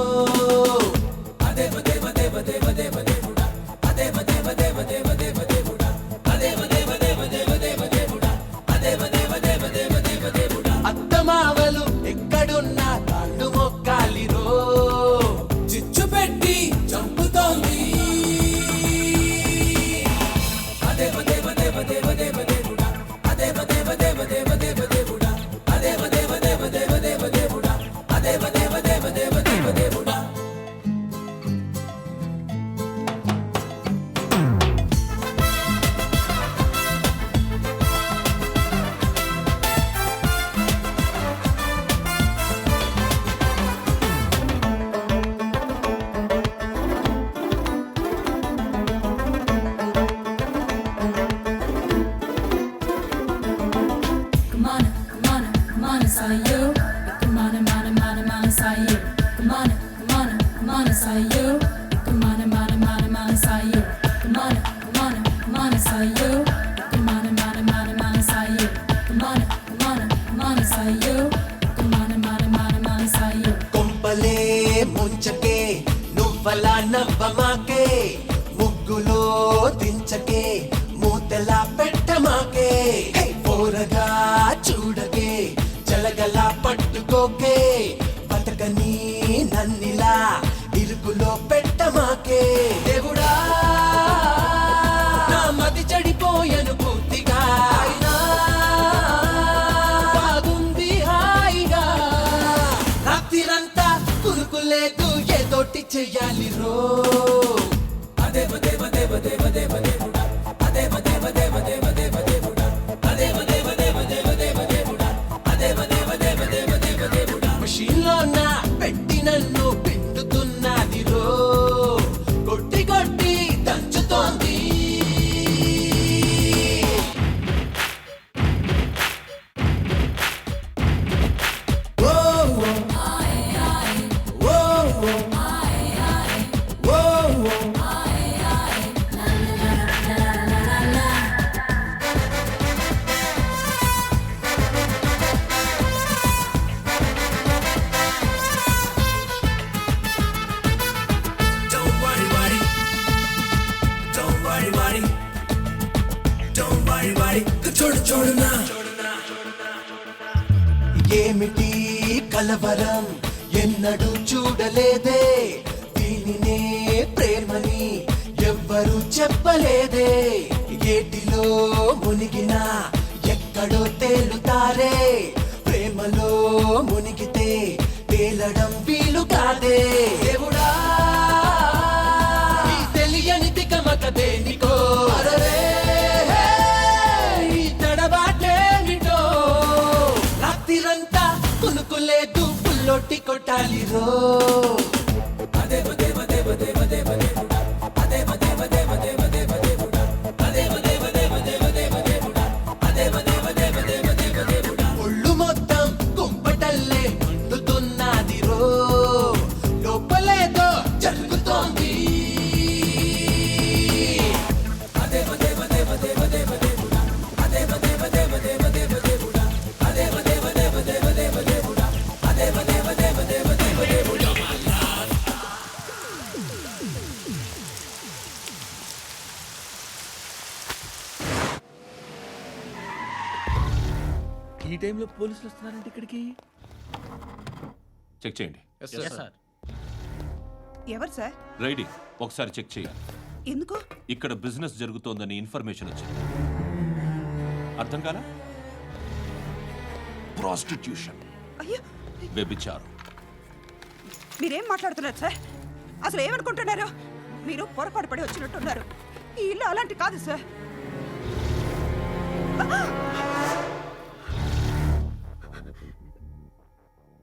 అదేవ దేవ దేవ దేవ దేవ దేవుడా, అదేవ దేవ దేవ దేవ దేవ దేవుడా, అదేవ దేవ దేవ దేవ దేవ దేవుడా, అదేవ దేవ దేవ దేవ దేవ దేవుడా. అత్తమావలు ఎక్కడున్నా కాళ్ళు మొక్కాలి రో. చిచ్చు పెట్టి చంపుతోంది. అదేవ దేవ దేవ దేవ దేవ దేవుడా, అదేవ దేవ దేవ దేవ దేవ దేవుడా, అదేవ దేవ ముద్దించకే మూతలా పెట్టమాకే పోరగా చూడకే జలగలా పట్టుకోకే బతకని నన్నిలా ఇరుకులో పెట్టమాకే దేవుడా నా మతి చెడిపోయను పూర్తిగా అయినా బాగుంది హాయిగా రాత్రిరంతా కురుకులేదు ఏదోటి చెయ్యాలి రో అదే దేవ దేవ దేవ దేవ దేవుడా అదే దేవ దేవ దేవ దేవ దేవుడా అదే దేవ దేవ దేవ దేవ దేవుడా అదే దేవ దేవ దేవ దేవ దేవుడా మషీన్లో నా పెట్టి నన్ను పిండుతున్నది రో కొట్టి కొట్టి దంచుతోంది ఓ ఓ ఓ ఓ Don't worry, worry. Don't worry, worry. Don't worry, worry. చూడు చూడు నా ఏమిటి కలవరం ఎన్నడూ చూడలేదే దీనినే ప్రేమని ఎవ్వరూ చెప్పలేదే ఏటిలో మునిగినా ఎక్కడో తేలుతారే ప్రేమలో మునిగితే తేలడం వీలు కాదే దేవుడా ఈ తెలియని తికమక దేనికో అరరే ఈ తడబాటేమిటో రాత్రిరంతా కునుకులేదు పుల్లొట్టి కొట్టాలి రో అదే దేవ దేవ దేవ దేవ దేవుడా అదే దేవ దేవ దేవ దేవ దేవుడా అదే దేవ దేవ దేవ దేవ దేవుడా అదే దేవ దేవ దేవ దేవ దేవుడా ఒళ్ళు మొత్తం కుంపటల్లే మండుతున్నది రో లోపలేదో జరుగుతోంది అదే దేవ దేవ దేవ దేవ దేవుడా అదే దేవ దేవ దేవ దేవ దేవుడా అదే దేవ దేవ దేవ దేవ దేవుడా అదే దేవ దేవ దేవ దేవ దేవుడా ఈ టైంలో పోలీసులు వస్తున్నారంటే ఇక్కడికి చెక్ చేయండి. ఎవరు సార్? రైడింగ్ ఒకసారి చెక్ చేయాలి. ఎందుకు? ఇక్కడ బిజినెస్ జరుగుతోందని ఇన్ఫర్మేషన్ వచ్చింది. అర్థం కాలా? ప్రాస్టిట్యూషన్, అయ్యో వ్యభిచారం. మీరేం మాట్లాడుతున్నారు సార్? అసలు ఏమనుకుంటున్నారు? మీరు పొరపాటు పడి వచ్చినట్టున్నారు. ఈ ఇల్లు అలాంటి కాదు సార్.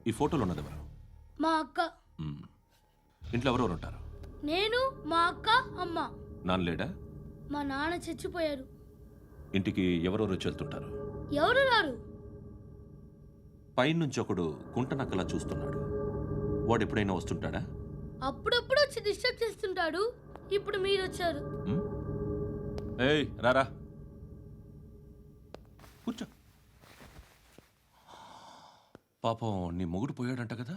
ఈ ఫోటోలో ఉన్నది ఎవరు? మా అక్క. ఇంట్లో ఎవరెవరు ఉంటారు? నేను, మా అక్క, అమ్మ. నాన్న లేడా? మా నాన్న చచ్చిపోయారు. ఇంటికి ఎవరెవరు వచ్చి వెళ్తుంటారు? ఎవరు రారు. పైనుంచి ఒకడు గుంట నక్కలా చూస్తున్నాడు. వాడు ఎప్పుడైనా వస్తుంటాడా? అప్పుడప్పుడు వచ్చి డిస్టర్బ్ చేస్తుంటాడు. ఇప్పుడు మీరు వచ్చారు. ఏయ్ రారా, కూర్చో. పాపం నీ మొగుడు పోయాడంట కదా,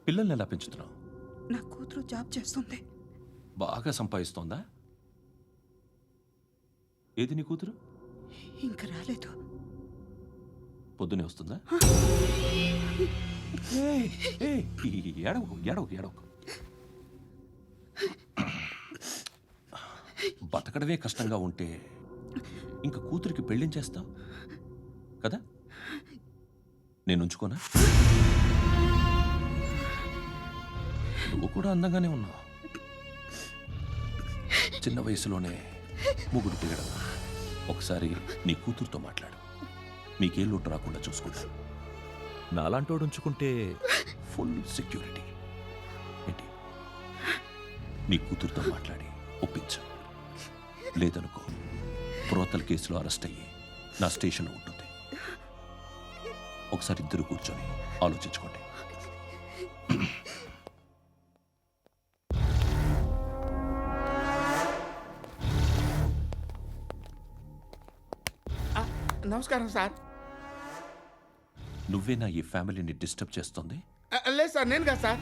పిల్లల్ని ఎలా పెంచుతున్నావు? నా కూతురు జాబ్ చేస్తుంది. బాగా సంపాదిస్తోందా? ఏది నీ కూతురు? ఇంకా రాలేదు. పొద్దునే వస్తుందా? ఏడవకు ఏడవకు ఏడవకు. బతకడమే కష్టంగా ఉంటే ఇంకా కూతురికి పెళ్ళించేస్తావు కదా? నేను ఉంచుకోనా? నువ్వు కూడా అందంగానే ఉన్నావు. చిన్న వయసులోనే ముగ్గురు తిరగడం. ఒకసారి నీ కూతురుతో మాట్లాడు. మీకే లోటు రాకుండా చూసుకుంటా. నాలాంటోడు ఉంచుకుంటే ఫుల్ సెక్యూరిటీ. ఏంటి? నీ కూతురుతో మాట్లాడి ఒప్పించు. లేదనుకో ప్రోతల్ కేసులో అరెస్ట్ అయ్యి నా స్టేషన్లో ఉంటుంది. ఒకసారి ఇద్దరు కూర్చొని ఆలోచించుకోండి. నమస్కారం సార్. నువ్వేనా ఈ ఫ్యామిలీని డిస్టర్బ్ చేస్తుంది? లేదు సార్, నేను కాదు సార్.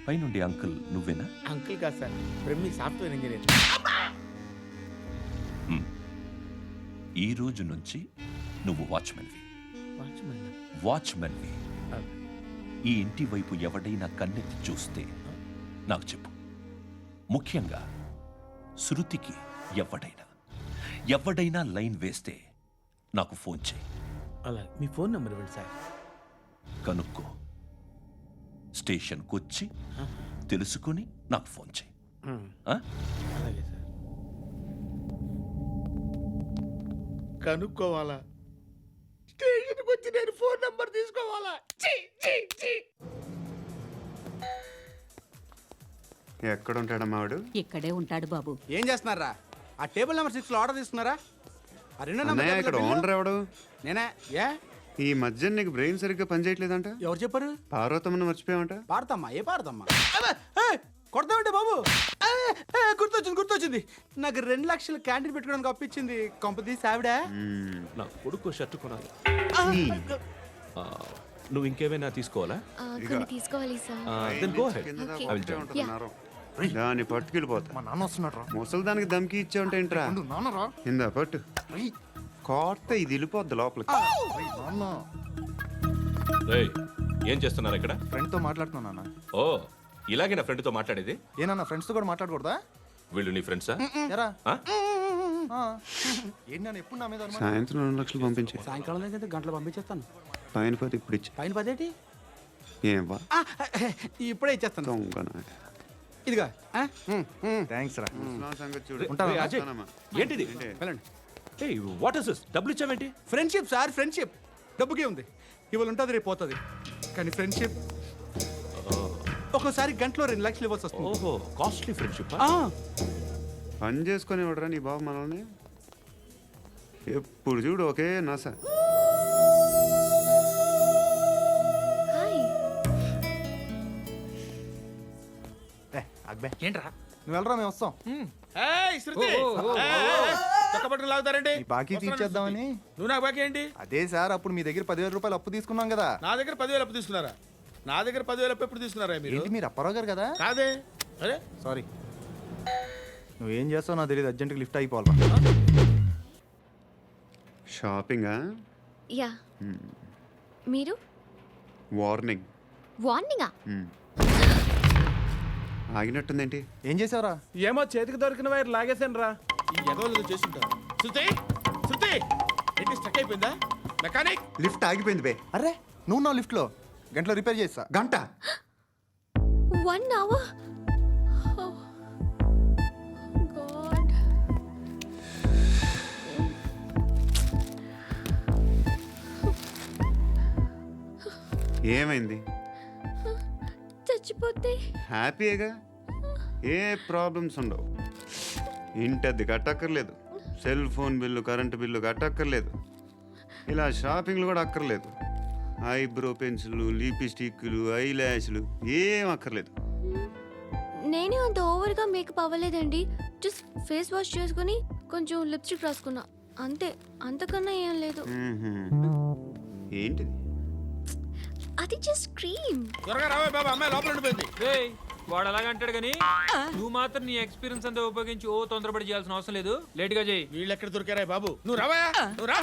పైనుండి అంకుల్ నువ్వేనా? అంకుల్ కాదు సార్, బ్రహ్మి సాఫ్ట్వేర్ ఇంజనీర్. ఈ రోజు నుంచి నువ్వు వాచ్మెన్వి. వాచ్మెన్వి. ఈ ఇంటి వైపు ఎవడైనా కన్నెత్తి చూస్తే నాకు చెప్పు. ముఖ్యంగా శృతికి ఎవడైనా లైన్ వేస్తే నాకు ఫోన్ చేయి. అలా మీ ఫోన్ నెంబర్ ఇవ్వండి సార్. కనుక్కో, స్టేషన్కి వచ్చి తెలుసుకుని నాకు ఫోన్ చేయి. ఆ? అలాగే సార్. కనుక్కోవాలా? స్టేషన్కి వచ్చి నేను ఫోన్ నెంబర్ తీసుకోవాలా? ఎక్కడ ఉంటాడమ్మా వాడు? ఇక్కడే ఉంటాడు బాబు. ఏం చేస్తున్నారా? ఆ టేబుల్ నెంబర్ 6 లో ఆర్డర్ తీసుకున్నారా? ఆ రెండో నెంబర్ అన్నయ్య, ఇక్కడ ఓనర్ ఎవడు? నేనే. ఏ ఈ మధ్య నీకు బ్రెయిన్ సరిగ్గా పనిచేయట్లేదంట. ఎవరు చెప్పారు? పార్వతమ్మను మర్చిపోయామంట. పాడతామ్మా? ఏ పాడతామ్మా? కొడతామంటే బాబు. గుర్తొచ్చింది. నాకు 2 లక్షలు క్యాంటీన్ పెట్టుకోవడానికి అప్పించింది. కొంపదీసి ఆవిడ. నా కొడుకు షర్ట్ కొనాలి. నువ్వు ఇంకేమైనా తీసుకోవాలా? కొన్ని తీసుకోవాలి sir. Then go ahead. Okay. I will join. దాన్ని పట్టుకెళ్ళిపోతా. మా నాన్న వస్తున్నాడు రా. ముసలి దానికి దమ్కి ఇచ్చావుంటేంట్రా? నాన్నరా. ఇందా పట్టు. కోర్త ఇది వెళ్ళిపోద్ది లోపలికి. నాన్న రేయ్, ఏం చేస్తున్నారు ఇక్కడ? ఫ్రెండ్తో మాట్లాడుతున్నా నాన్న. ఓ, ఇలాగే నా ఫ్రెండ్తో మాట్లాడేది? ఏనన్నా ఫ్రెండ్స్తో కూడా మాట్లాడకూడదా? వీళ్ళు నీ ఫ్రెండ్సా? ఎరా ఏంటి నాన్న ఎప్పుడు నా మీద అనుమానం? సాయంత్రం 2 లక్షలు పంపించే. సాయంకాలం దగ్గర గంటలు పంపించేస్తాను. పైన 10 ఇప్పుడు ఇచ్చే. పైన 10 ఏంటి? ఏం వా ఇప్పుడే ఇచ్చేస్తాను. దొంగనా. ఇదిగా. థ్యాంక్స్ రా. ముసలాం సంగతి చూడు. రేయ్, అజయ్, ఉంటానమ్మా. ఏంటిది? వెళ్ళండి. ఏయ్, వాట్ ఇస్ దిస్? డబ్బులు ఇచ్చావేంటి? Friendship sir, friendship. డబ్బుకే ఉంది. ఇవాళ ఉంటుంది, రేపు పోతుంది. కానీ ఫ్రెండ్షిప్ ఒక్కోసారి గంటలో 2 లక్షలు ఇవ్వాల్సి వస్తుంది. ఓహో, కాస్ట్లీ ఫ్రెండ్షిప్. పని చేసుకొని ఇవ్వడరా నీ బాబు మనల్ని? ఎప్పుడు చూడు ఒకే నాస. హాయ్. అక్బే ఏంట్రా? నువ్వు వెళ్ళరా, మేము వస్తాం. ఏయ్, శృతి! చొక్కా పట్టుకుని లాగుతారండి? ఈ బాకీ తీర్చేద్దామని. నువ్వు నాకు బాకీ ఏంటి? అదే సార్, అప్పుడు మీ దగ్గర 10,000 రూపాయలు అప్పు తీసుకున్నాం కదా. నా దగ్గర 10,000 అప్పు తీసుకున్నారా? నా దగ్గర 10,000 అప్పు ఎప్పుడు తీసుకున్నారా మీరు? ఏంటి మీరు అప్పారావు గారు కదా? కాదే. అరే సారీ. నువ్వేం చేస్తావు నాకు తెలియదు, అర్జెంట్గా లిఫ్ట్ అయిపోవాలి. షాపింగా? యా. మీరు? వార్నింగ్. వార్నింగా? ఆగినట్టుందేంటి? ఏం చేసావురా? ఏమో, చేతికి దొరికిన వైర్ లాగేసాను రా. ఈ ఎగవలు చేస్తుంటారు. శృతి! శృతి! ఏంటి స్టక్ అయిపోయిందా? మెకానిక్! లిఫ్ట్ ఆగిపోయింది బే. అరే నువ్వు నా లిఫ్ట్లో గంటలో రిపేర్ చేస్తా. గంట? 1 hour? Oh. God. ఏమైంది? చచ్చిపోతే? హ్యాపీగా, ఏ ప్రాబ్లమ్స్ ఉండవు. ఇంటి అద్దె కట్టక్కర్లేదు, cell phone bill, current bill కట్టక్కర్లేదు, ఇలా షాపింగ్లు కూడా అక్కర్లేదు. ఐబ్రో పెన్సిల్లు, లిప్స్టిక్లు, ఐ ల్యాష్లు ఏం అక్కర్లేదు. నేనే అంత ఓవర్గా మేకప్ అవ్వలేదండి. జస్ట్ ఫేస్ వాష్ చేసుకుని కొంచెం లిప్స్టిక్ రాసుకున్నా అంతే. అంతకన్నా ఏం లేదు. ఏంటిది? అది జస్ట్ క్రీమ్. త్వరగా రావే బాబా, అమ్మాయి లోపల ఉండిపోయింది. వాడు అలాగంటాడు కానీ నువ్వు మాత్రం నీ ఎక్స్పీరియన్స్ అంతా ఉపయోగించి తొందరపడి చేయాల్సిన అవసరం లేదు. లేట్గా చేయి. వీళ్ళు ఎక్కడ దొరికారా బాబు? నువ్వు రావా? నువ్వు రా.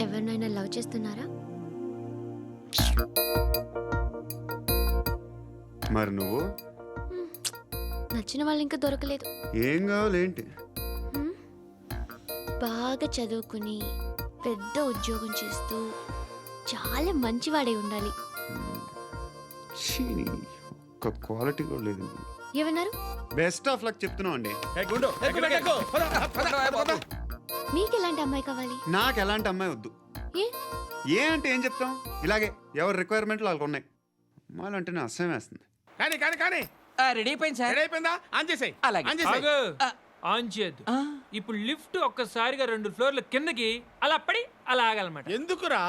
ఎవరినైనా లవ్ చేస్తున్నారా? మరి నువ్వు? నచ్చిన వాళ్ళు ఇంకా దొరకలేదు. ఏం కావాలి ఏంటి? బాగా చదువుకుని పెద్ద ఉద్యోగం చేస్తూ చాలా మంచివాడై ఉండాలి. ఒక్క క్వాలిటీ కూడా లేదు. ఏమన్నారు? బెస్ట్ ఆఫ్ లక్ చెప్తున్నావు అండి. మీకు ఎలాంటి అమ్మాయి కావాలి? నాకు ఎలాంటి అమ్మాయి వద్దు. ఏ అంటే ఏం చెప్తాం? ఇలాగే ఎవరి రిక్వైర్మెంట్లు వాళ్ళకు ఉన్నాయి. అమ్మాయిలు అంటేనే అసహ్యం వేస్తుంది. కానీ కానీ కానీ రెడీ అయిపోయింది సార్. రెడీ అయిపోయిందా? ఆన్ చేసేయ్. ఆన్ చేయద్దు. ఇప్పుడు లిఫ్ట్ ఒక్కసారిగా 2 ఫ్లోర్ల కిందకి అలా పడి అలా ఆగాలన్నమాట. ఎందుకురా?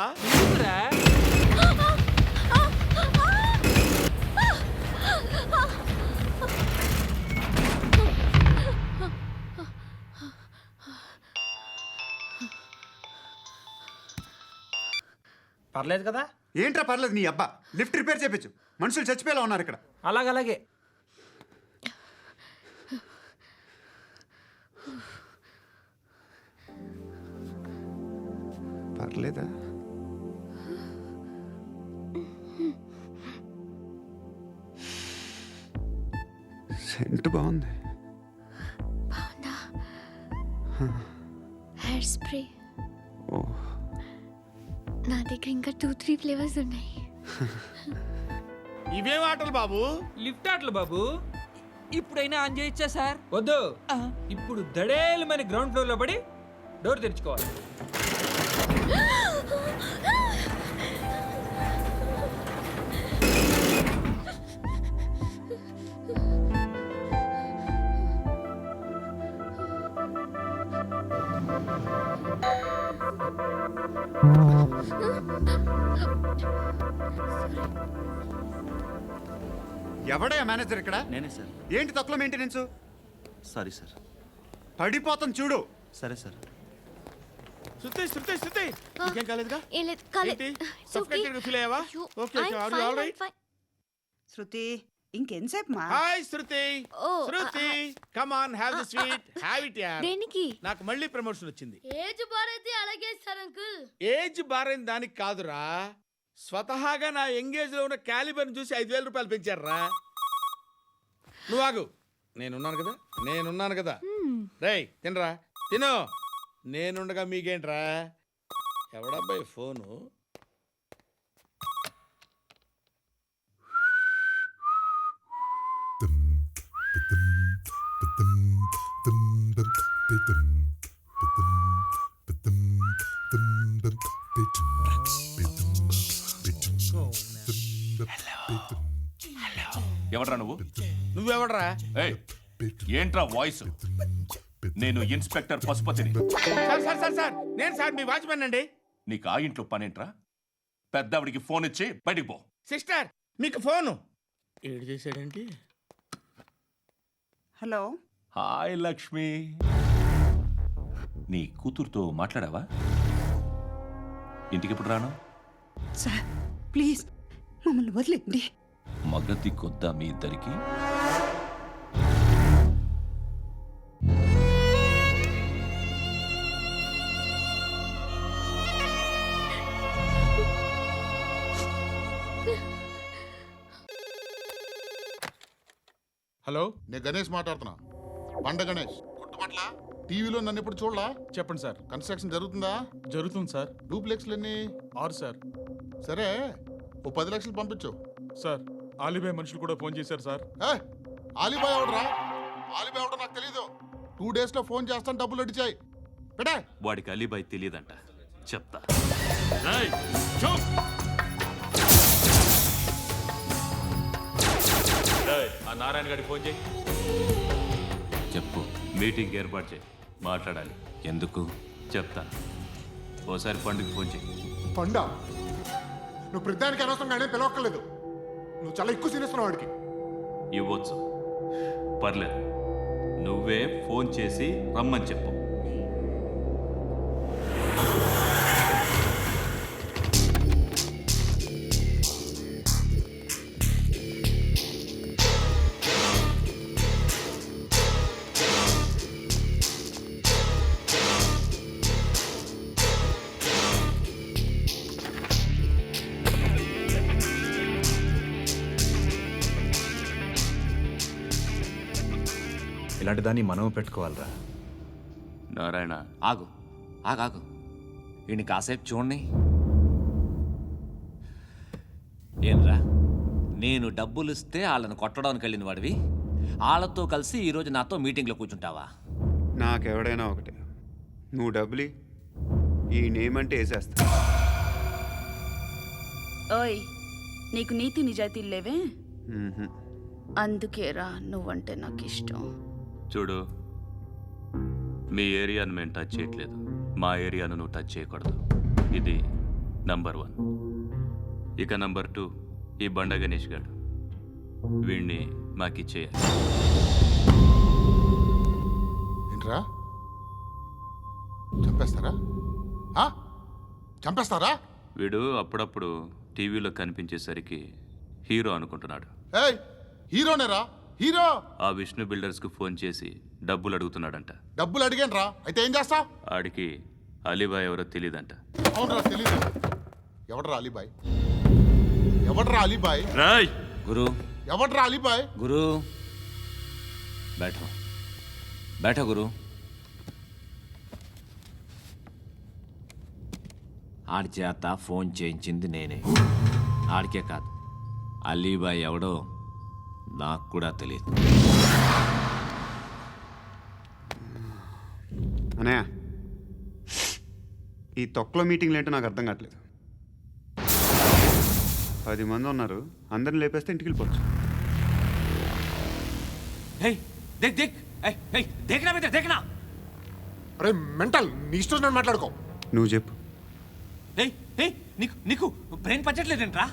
పర్లేదు కదా? ఏంట్రా పర్లేదు? నీ అబ్బా లిఫ్ట్ రిపేర్ చేయించు. మనుషులు చచ్చిపోయేలా ఉన్నారు ఇక్కడ. అలాగే పర్లేదా? సెంట్ బాగుంది. బాగుందా? హెయిర్ స్ప్రే ఓ, నా దగ్గర ఇంకా 2-3 ఫ్లేవర్స్ ఉన్నాయి. ఇవేం ఆటలు బాబు? లిఫ్ట్ ఆటలు బాబు. ఇప్పుడైనా ఆన్ చేయొచ్చా సార్? వద్దు, ఇప్పుడు దడేలమని గ్రౌండ్ ఫ్లోర్ లో పడి డోర్ తెరుచుకోవాలి. ఎవడయ్యా మేనేజర్ ఇక్కడ? నేనే సార్. ఏంటి తక్కువ మెయింటెనెన్స్? Sorry sir. పడిపోతాం చూడు. సరే సార్. శృతి శృతి శృతి, ఇంకేం కాలేదుగా? ఏం లేదు, కాలేదు. ఏంటి? It's okay. Suffocated గా ఫీల్ అయ్యావా? అయ్యో, okay okay, I'm are you fine, all I'm right? fine. Shruti ఇంకెంతసేపు మా hi Shruti. Oh, Shruti, come on, have the sweet, have it యార్. దేనికి? నాకు మళ్ళీ ప్రమోషన్ వచ్చింది. ఏజ్ బారైతే అలాగే సార్ అంకుల్. ఏజ్ బారైన దానికి కాదురా, స్వతహాగా నా ఎంగేజ్ లో ఉన్న క్యాలిబర్ చూసి 5,000 రూపాయలు పెంచారా. నువ్వు ఆగు, నేనున్నాను కదా. రేయ్ తినరా, తిను. నేనుండగా మీకేంట్రా? ఎవడబ్బాయి ఫోను? ఎవడ్రా నువ్వు? నువ్వెవడరా? ఏయ్, ఏంట్రా వాయిస్? నేను ఇన్స్పెక్టర్ పశుపతిని. సార్ సార్ సార్ సార్, నేను సార్ మీ వాచ్మెన్ అండి. నీకు ఆ ఇంట్లో పనేంట్రా? పెద్దవిడికి ఫోన్ ఇచ్చి బయటికి పో. సిస్టర్, మీకు ఫోను. ఏడు చేశాడేంటి? హలో. హాయ్ లక్ష్మి, నీ కూతురుతో మాట్లాడావా? ఇంటికి ఎప్పుడు రాను? సార్ ప్లీజ్ మమ్మల్ని వదిలేండి. మగతి కొద్దా మీ ఇద్దరికి? హలో, నేను గణేష్ మాట్లాడుతున్నా. బండ గణేష్ గుర్తుపట్ల? టీవీలో నన్ను ఎప్పుడు చూడలా? చెప్పండి సార్. కన్స్ట్రక్షన్ జరుగుతుందా? జరుగుతుంది సార్. డూప్లెక్స్లు ఎన్ని? 6 సార్. సరే, ఓ 10 లక్షలు పంపించు. సార్, ఆలిబాయ్ మనుషులు కూడా ఫోన్ చేశారు సార్. ఆలిబాయ్ ఎవడరా? ఆలిబాయ్ ఎవడో నాకు తెలీదు. 2 days లో ఫోన్ చేస్తాను, డబ్బులు అడిచాయి. పెడే. వాడికి అలీబాయ్ తెలియదంట, చెప్తా. ఆ నారాయణ గారికి ఫోన్ చేయి. చెప్పు. మీటింగ్ ఏర్పాటు చేయి, మాట్లాడాలి. ఎందుకు? చెప్తా. ఓసారి పండుగ ఫోన్ చేయి. పండ, నువ్వు ప్రతిదానికి అనవసరంగానే పిలవక్కర్లేదు. నువ్వు చాలా ఎక్కువ సీనిస్తున్నావు వాడికి. ఇవ్వచ్చు, పర్లేదు. నువ్వే ఫోన్ చేసి రమ్మని చెప్పు. ఇలాంటి దాన్ని మనం పెట్టుకోవాలరా. నారాయణ, ఆగు ఆగాగు, ఈయన కాసేపు చూడండి. ఏంరా, నేను డబ్బులు ఇస్తే వాళ్ళని కొట్టడానికి వెళ్ళిన వాడివి, వాళ్ళతో కలిసి ఈరోజు నాతో మీటింగ్లో కూర్చుంటావా? నాకెవడైనా ఒకటే, నువ్వు డబ్బులి, ఈ నేమ్ అంటే వేసేస్తా. ఓయ్, నీకు నీతి నిజాయితీలు లేవే? మ్మ్హ. అందుకేరా నువ్వంటే నాకు ఇష్టం. చూడు, మీ ఏరియాను మేము టచ్ చేయట్లేదు, మా ఏరియాను నువ్వు టచ్ చేయకూడదు. ఇది నంబర్ 1. ఇక నంబర్ 2, ఈ బండ గణేష్ గారు, వీణ్ణి మాకిచ్చేయాలి. ఏంట్రా, చంపేస్తారా? చంపేస్తారా? వీడు అప్పుడప్పుడు టీవీలో కనిపించేసరికి హీరో అనుకుంటున్నాడు. ఏయ్, హీరోనేరా, హీరో. ఆ విష్ణు బిల్డర్స్కు ఫోన్ చేసి డబ్బులు అడుగుతున్నాడంట. డబ్బులు అడిగాను రా, అయితే ఏం చేస్తా? ఆడికి అలీబాయ్ ఎవరో తెలియదంట. అవునరా తెలీదు. ఎవడరా అలీబాయ్? ఎవడరా అలీబాయ్? రాయ్ గురు ఎవడరా అలీబాయ్? గురు बैठो बैठो గురు. ఆడి చేత ఫోన్ చేయించింది నేనే. ఆడికే కాదు, అలీబాయ్ ఎవడో నాకు కూడా తెలియదు. అనయ్య, ఈ తొక్కలో మీటింగ్లు ఏంటో నాకు అర్థం కావట్లేదు. 10 మంది ఉన్నారు, అందరిని లేపేస్తే ఇంటికి వెళ్ళిపోవచ్చు. देख देख देखना बेटा देखना. అరే మెంటల్, నీ ఇష్టం నేను మాట్లాడుకో. నువ్వు చెప్పు. నీకు నీకు బ్రెయిన్ పచ్చట్లేదంట్రా.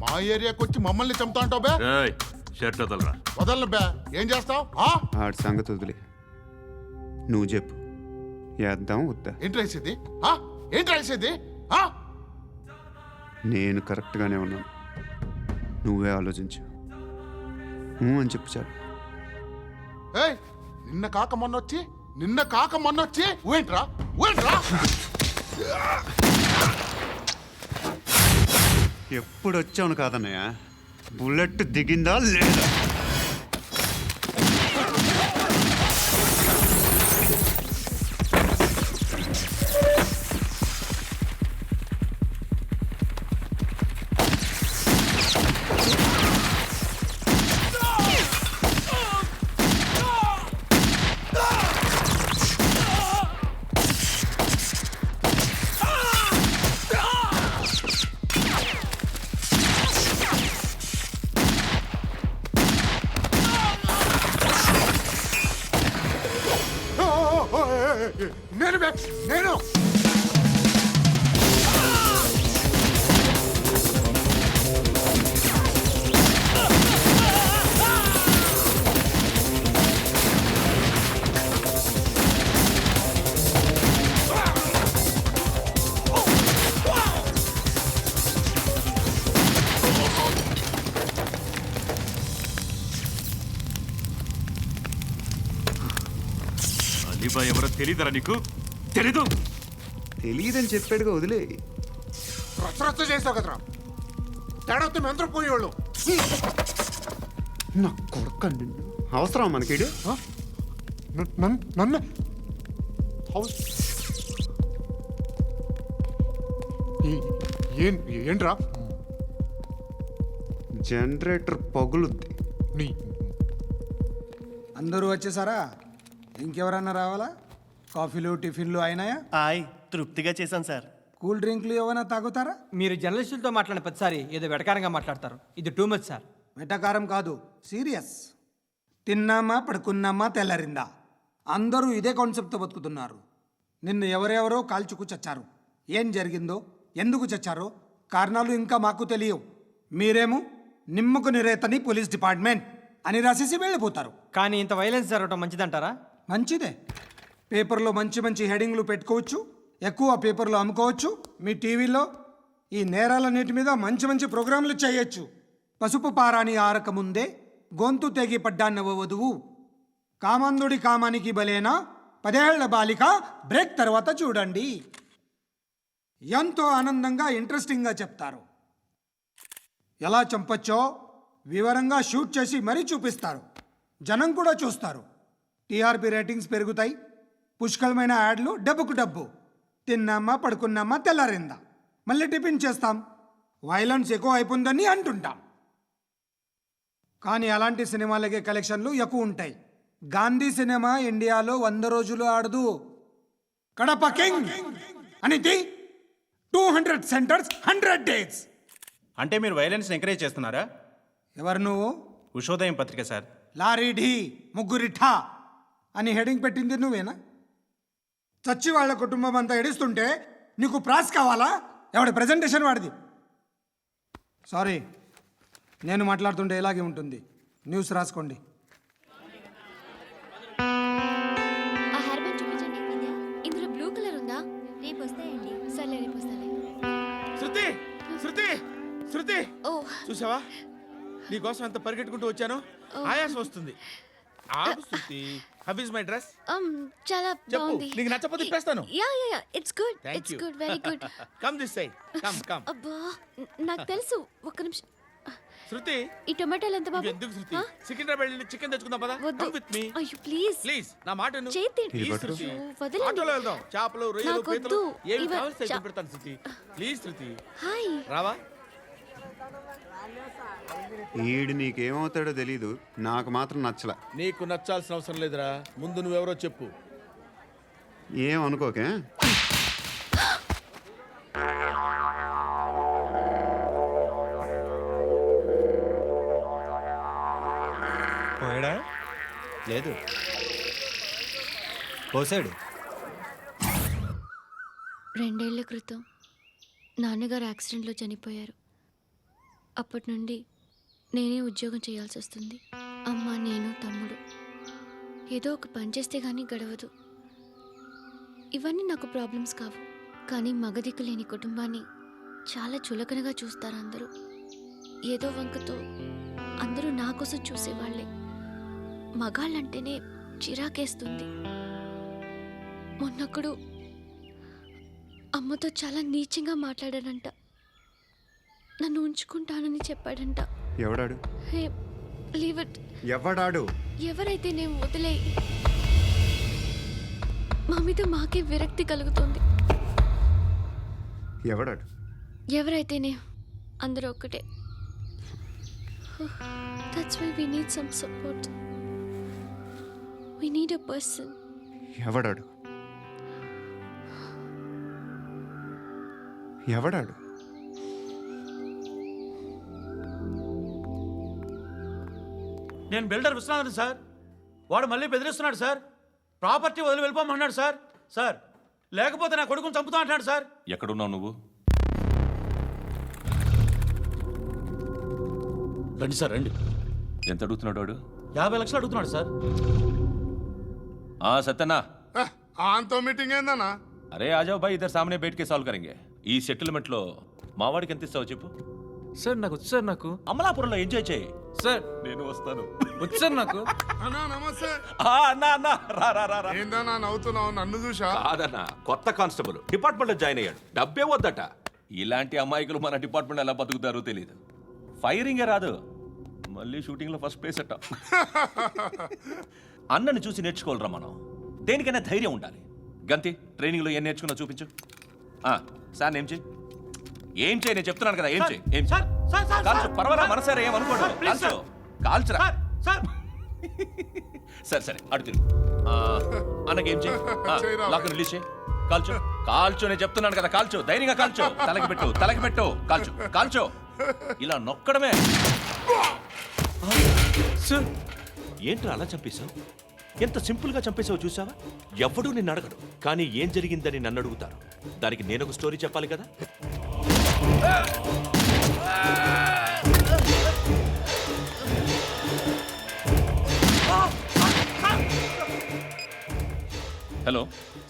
మా ఏరియాకి వచ్చి మమ్మల్ని చంపుతా అంటావు బే? షర్ట్ వదలరా. వదలను బే. ఏం చేస్తావు? ఆడి సంగతి వదిలే, నువ్వు చెప్పు. వేద్దాం వద్దా? ఏంటి రాసేది? ఏంటి రాసేది? నేను కరెక్ట్గానే ఉన్నాను, నువ్వే ఆలోచించు. అని చెప్పు చాలు. నిన్న కాక మొన్నొచ్చి ఊయంట్రా. ఎప్పుడు వచ్చావును కాదన్నయ్య, బుల్లెట్ దిగిందా లేదా? నేను అలీబాయ్ ఎవరో తెలీదరా నీకు? తెలీదు. తెలియదని చెప్పాడుగా, వదిలే. రచ్చ చేస్తావు కదరా. తేడా వస్తే మెంతరం పోయేవాళ్ళు. నా కొడుకు అవసరం మనకి. నన్ను ఏంట్రా? జనరేటర్ పగులుద్ది. అందరూ వచ్చేసారా? ఇంకెవరన్నా రావాలా? కాఫీలు టిఫిన్లు అయినాయా? తృప్తిగా చేశాను సార్. కూల్ డ్రింక్లు ఏమైనా తాగుతారా? మీరు జర్నలిస్టులతో మాట్లాడిన ప్రతిసారి ఏదో వెటకారంగా మాట్లాడతారు. ఇది టూ మచ్ సార్. వెటకారం కాదు, సీరియస్. తిన్నామా పడుకున్నామా తెల్లరిందా, అందరూ ఇదే కాన్సెప్ట్తో బతుకుతున్నారు. నిన్ను ఎవరెవరో కాల్చుకు చచ్చారు. ఏం జరిగిందో, ఎందుకు చచ్చారో కారణాలు ఇంకా మాకు తెలియవు. మీరేమో నిమ్మకు నిరేతని పోలీస్ డిపార్ట్మెంట్ అని రాసేసి వెళ్ళిపోతారు. కానీ ఇంత వైలెన్స్ జరగడం మంచిదంటారా? మంచిదే. పేపర్లో మంచి మంచి హెడింగ్లు పెట్టుకోవచ్చు, ఎక్కువ పేపర్లు అమ్ముకోవచ్చు. మీ టీవీలో ఈ నేరాలన్నిటి మీద మంచి మంచి ప్రోగ్రాంలు చేయొచ్చు. పసుపు పారాని ఆరక ముందే గొంతు తెగి పడ్డాన్నవ వధువు, కామందుడి కామానికి బలేనా 10 ఏళ్ల బాలిక బ్రేక్ తర్వాత చూడండి. ఎంతో ఆనందంగా ఇంట్రెస్టింగ్గా చెప్తారు. ఎలా చంపచ్చో వివరంగా షూట్ చేసి మరీ చూపిస్తారు. జనం కూడా చూస్తారు. టీఆర్పీ రేటింగ్స్ పెరుగుతాయి. పుష్కలమైన యాడ్లు, డబ్బుకు డబ్బు. తిన్నామా పడుకున్నామా తెల్లారిందా, మళ్ళీ టిఫిన్ చేస్తాం. వైలెన్స్ ఎక్కువ అయిపోయిందని అంటుంటాం. కానీ అలాంటి సినిమాలకే కలెక్షన్లు ఎక్కువ ఉంటాయి. గాంధీ సినిమా ఇండియాలో 100 రోజులు ఆడదు. కడప కింగ్ అనేది 200 సెంటర్స్ 100 డేస్. అంటే మీరు వైలెన్స్ ఎంకరేజ్ చేస్తున్నారా? ఎవరు నువ్వు? ఉషోదయం పత్రిక సార్. లారీ ఢీ ముగ్గురిఠా అని హెడింగ్ పెట్టింది నువ్వేనా? చచ్చి వాళ్ళ కుటుంబం అంతా ఎడుస్తుంటే నీకు ప్రాస్ కావాలా? ఎవడి ప్రజెంటేషన్ వాడిది. సారీ, నేను మాట్లాడుతుంటే ఇలాగే ఉంటుంది. న్యూస్ రాసుకోండి. ఆ హెయిర్ బ్యాండ్ చూపించండి. ఇందులో బ్లూ కలర్ ఉందా? రేపు వస్తాయండి. సర్లే, రేపు వస్తాలే. శృతి, శృతి, శృతి, చూసావా నీకోసం ఎంత పరిగెట్టుకుంటూ వచ్చాను. ఆయాసం వస్తుంది. ఆగు Shruti. How is my dress? చాలా చెప్పు. బాగుంది. నీకు నచ్చకపోతే తిప్పేస్తాను. Yeah it's good. Thank it's you. Good, very good. Come this side. Come. అబ్బా నాకు తెలుసు. ఒక్క నిమిషం. శృతి, ఈ టొమాటోలు ఎంత బాబు? ఎందుకు శృతి? సికింద్రాబాద్ వెళ్ళి చికెన్ తెచ్చుకుందాం పదా. వద్దు. Come with me. అయ్యో ప్లీజ్. ప్లీజ్ నా మాట విను. చేతి Please, శృతి. వదలండి. ఆటోలో వెళ్దాం. చేపలు, రొయ్యలు, నాకు పీతలు వద్దు. ఏమి ఇవ- కావాలి చా- పెడతాను శృతి. Please Shruti. హాయ్. రావా? ఈడు నీకేమవుతాడో తెలీదు, నాకు మాత్రం నచ్చలా. నీకు నచ్చాల్సిన అవసరం లేదురా. ముందు నువ్వెవరో చెప్పు. ఏం అనుకోకే. పోయాడా? లేదు, పోసాడు. 2 ఏళ్ల క్రితం నాన్నగారు యాక్సిడెంట్లో చనిపోయారు. అప్పటి నుండి నేనే ఉద్యోగం చేయాల్సి వస్తుంది. అమ్మ, నేను, తమ్ముడు ఏదో ఒక పని చేస్తే కానీ గడవదు. ఇవన్నీ నాకు ప్రాబ్లమ్స్ కావు, కానీ మగదిక్కు లేని కుటుంబాన్ని చాలా చులకనగా చూస్తారు అందరూ. ఏదో వంకతో అందరూ నా కోసం చూసేవాళ్లే. మగాళ్ళంటేనే చిరాకేస్తుంది. మొన్నొక్కడు అమ్మతో చాలా నీచంగా మాట్లాడాడంట. నన్ను ఉంచుకుంటానని చెప్పాడంట. ఎవడాడు? హే, లీవ్ ఇట్. ఎవడాడు? ఎవరైతే నేను వదిలే. మా మీద మాకే విరక్తి కలుగుతుంది. ఎవడాడు? ఎవరైతేనే అందరూ ఒక్కటే. That's why we need some support. We need a person. ఎవడాడు? ఎవడాడు? నేను బిల్డర్ విశ్వనాథన్ సార్. వాడు మళ్ళీ బెదిరిస్తున్నాడు సార్. ప్రాపర్టీ వదిలి వెళ్ళిపోమన్నాడు సార్. సార్, లేకపోతే నా కొడుకుని చంపుతా అంటున్నాడు సార్. ఎక్కడున్నావు నువ్వు? రండి సార్, రండి. ఎంత అడుగుతున్నాడు వాడు? 50 లక్షలు అడుగుతున్నాడు సార్. సత్యనా, ఆంతో మీటింగ్ ఏందన్నా? అరే ఆజావ్ భాయ్, ఇద్దరు సామనే బయట కే సాల్వ్ కరెంగే. ఈ సెటిల్మెంట్ లో మావాడికి ఎంత ఇస్తావు చెప్పు. సార్ నాకు వచ్చు సార్. నాకు అమలాపురంలో ఎంజాయ్ చేయి సార్. నేను వస్తాను. వచ్చు సార్ నాకు. అన్నా నమస్తే. అన్నా అన్నా, రా రా రా రా. ఏందన్నా నవ్వుతున్నావు? నన్ను చూసా? కాదన్నా, కొత్త కానిస్టేబుల్ డిపార్ట్మెంట్ లో జాయిన్ అయ్యాడు. డబ్బే వద్దట. ఇలాంటి అమాయకులు మన డిపార్ట్మెంట్ ఎలా బతుకుతారో తెలియదు. ఫైరింగే రాదు, మళ్ళీ షూటింగ్ లో ఫస్ట్ ప్లేస్ అట్ట. అన్నని చూసి నేర్చుకోవాలరా మనం. దేనికైనా ధైర్యం ఉండాలి. గంతి, ట్రైనింగ్ లో ఏం నేర్చుకున్నా చూపించు. సార్ ఏం చేయి, ఏం చేయి, నేను చెప్తున్నాను కదా. ఏం చేయి, ఏం కాల్చు. పర్వాలా, మనసారా ఏమనుకోడు. కాల్చు, కాల్చురా. సరే సరే, అడు తిరుగు. అన్నకేం చేయి, లాక్ రిలీజ్ చేయి. కాల్చు, కాల్చు, నేను చెప్తున్నాను కదా. కాల్చు, ధైర్యంగా కాల్చు. తలకి పెట్టు, తలకి పెట్టు. కాల్చు, కాల్చు. ఇలా నొక్కడమే. ఏంట్రా అలా చంపేశావు? ఎంత సింపుల్ గా చంపేశావు చూసావా? ఎవడూ నిన్ను అడగడు, కానీ ఏం జరిగిందని నన్ను అడుగుతారు. దానికి నేను ఒక స్టోరీ చెప్పాలి కదా. హలో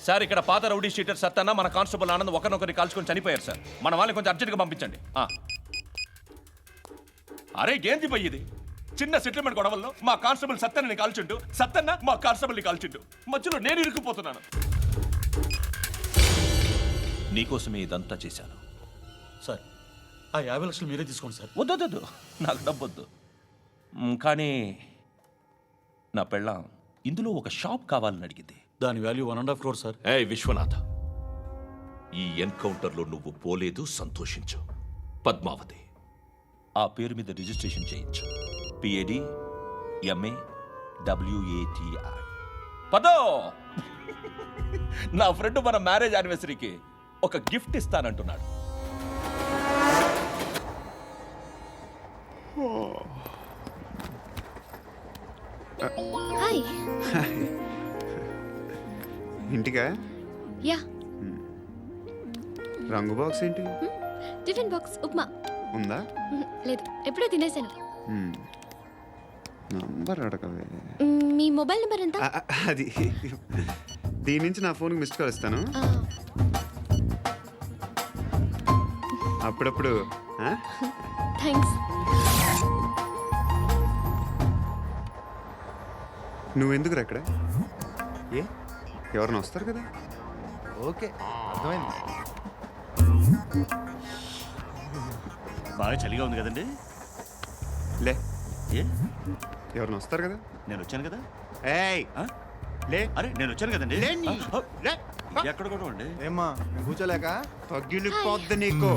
సార్, ఇక్కడ పాత రౌడీ షీటర్ సత్తన్న, మన కానిస్టేబుల్ ఆనంద్ ఒకరినొకరిని కాల్చుకొని చనిపోయారు సార్. మన వాళ్ళని కొంచెం అర్జెంట్గా పంపించండి. అరే ఏంది పోయి ఇది? చిన్న సెటిల్మెంట్ గొడవల్లో మా కానిస్టేబుల్ సత్తన్నని కాల్చుంటూ, సత్తన్న మా కానిస్టేబుల్ని కాల్చుంటూ, మధ్యలో నేను ఇరుక్కుపోతున్నాను. నీకోసమే ఇదంతా చేశాను సార్. ఆ 50 లక్షలు మీరే తీసుకోండి సార్. వద్దొద్దు, నాకు డబ్బొద్దు. కానీ నా పెళ్ళాం ఇందులో ఒక షాప్ కావాలని అడిగింది. దాని వాల్యూ 1.5 crore సార్. విశ్వనాథ, ఈ ఎన్కౌంటర్లో నువ్వు పోలేదు, సంతోషించు. పద్మావతి ఆ పేరు మీద రిజిస్ట్రేషన్ చేయించు. PAD MA WATI. పదో, నా ఫ్రెండ్ మన మ్యారేజ్ యానివర్సరీకి ఒక గిఫ్ట్ ఇస్తానంటున్నాడు. హాయ్. ఇంటికా? యా. రంగు బాక్స్ ఏంటి? Tiffin box upma. ఉందా? లేదు, ఎప్పుడో తినేసాను. నంబర్ అడగవే. మీ మొబైల్ నెంబర్ ఎంత? అది దీని నుంచి నా ఫోన్కి మిస్డ్ కాల్ ఇస్తాను. అప్పుడప్పుడు. థ్యాంక్స్. నువ్వెందుకు రా ఇక్కడ? ఏ ఎవరైనా వస్తారు కదా. ఓకే అర్థమైంది. బాగా చలిగా ఉంది కదండి. లే, ఏ ఎవరైనా వస్తారు కదా. నేను వచ్చాను కదా. ఏయ్ లే, అరే నేను వచ్చాను కదండి. లే నీ. లే. ఎక్కడ కూడా ఉండి ఏమ్మా నేను కూర్చోలేక తగిలిపోద్ది నీకు.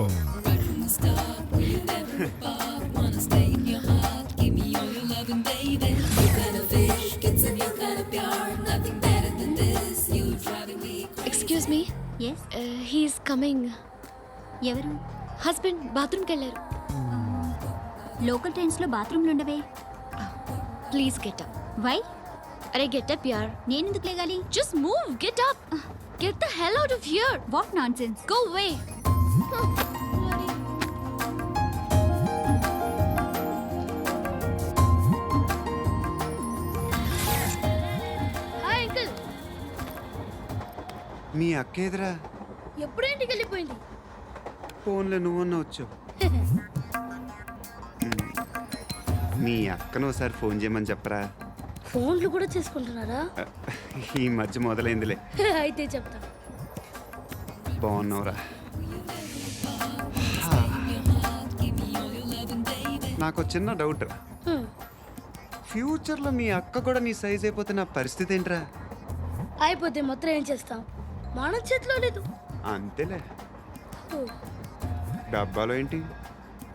Excuse me. He's coming. ఎవరు? హస్బెండ్ బాత్రూమ్కి వెళ్ళారు. లోకల్ ట్రైన్స్లో బాత్రూమ్లు ఉండవే. Please get up. వై? అరే గెట్ అప్ యార్. నేనెందుకు లేగాలి? Just move, get up. Get the hell out of here. What nonsense? Go away. Hi uncle. మీ అక్క ఎదురా? ఎప్పుడు ఇంటికి వెళ్ళిపోయింది? ఫోన్లో నువ్వన్నా వచ్చావు. మీ అక్కను ఒకసారి ఫోన్ చేయమని చెప్పరా. ఫోన్లు కూడా చేసుకుంటున్నారా? ఈ మధ్య మొదలైందిలే. అయితే చెప్తా. బాగున్నావురా? నాకు చిన్న డౌట్ రా. ఫ్యూచర్లో మీ అక్క కూడా నీ సైజ్ అయిపోతే నా పరిస్థితి ఏంట్రా? అయిపోతే మాత్రం ఏం చేస్తాం, మన చేతిలో లేదు. అంతేలే. డబ్బాలో ఏంటి?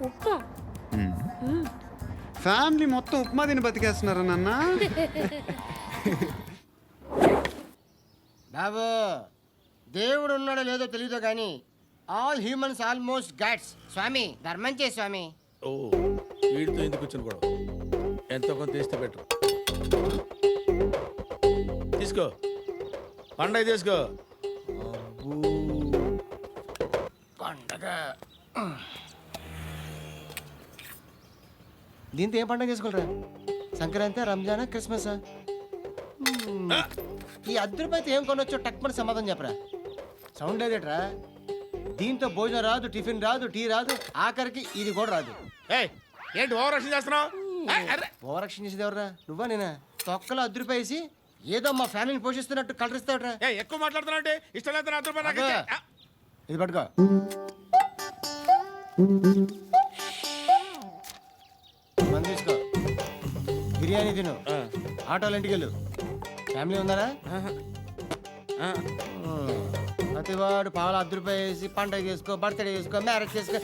ఉప్మా. ఫ్యామిలీ మొత్తం ఉప్మా తిని బతికేస్తున్నారా నాన్న? బాబు, దేవుడు ఉన్నాడో లేదో తెలియదు కానీ ఆల్ హ్యూమన్స్ ఆల్మోస్ట్ గాడ్స్. స్వామి ధర్మం చే స్వామి. ఓ వీడితో ఎందుకు వచ్చిన గొడవ? ఎంతో కొంత తీస్తే బెటర్. తీసుకో పండగ తీసుకో. పండగ దీంతో ఏం పండగ చేసుకోరా? సంక్రాంతి, రంజానా, క్రిస్మసా? ఈ అద్దరిపైతే ఏం కొనొచ్చో టక్మని సమాధానం చెప్పరా. సౌండ్ లేదేట్రా? దీంతో భోజనం రాదు, టిఫిన్ రాదు, టీ రాదు, ఆఖరికి ఇది కూడా రాదు. ఏంటి ఓవర్ యాక్షన్ చేస్తున్నావు? ఓవర్ యాక్షన్ చేసేది ఎవరా? నువ్వా నేనా? తొక్కలో అద్దరిపేసి ఏదో మా ఫ్యామిలీని పోషిస్తున్నట్టు కలరిస్తావుట్రా. ఎక్కువ మాట్లాడుతున్నావు అంటే ఇష్టం లేదు. ఇది పట్టుకో. మంది తీసుకో, బిర్యానీ తిను, ఆటోలు ఇంటికి వెళ్ళు. ఫ్యామిలీ ఉన్నారా? ప్రతివాడు పావులు ₹10 వేసి పండగ చేసుకో, బర్త్డే చేసుకో, మ్యారేజ్ చేసుకో.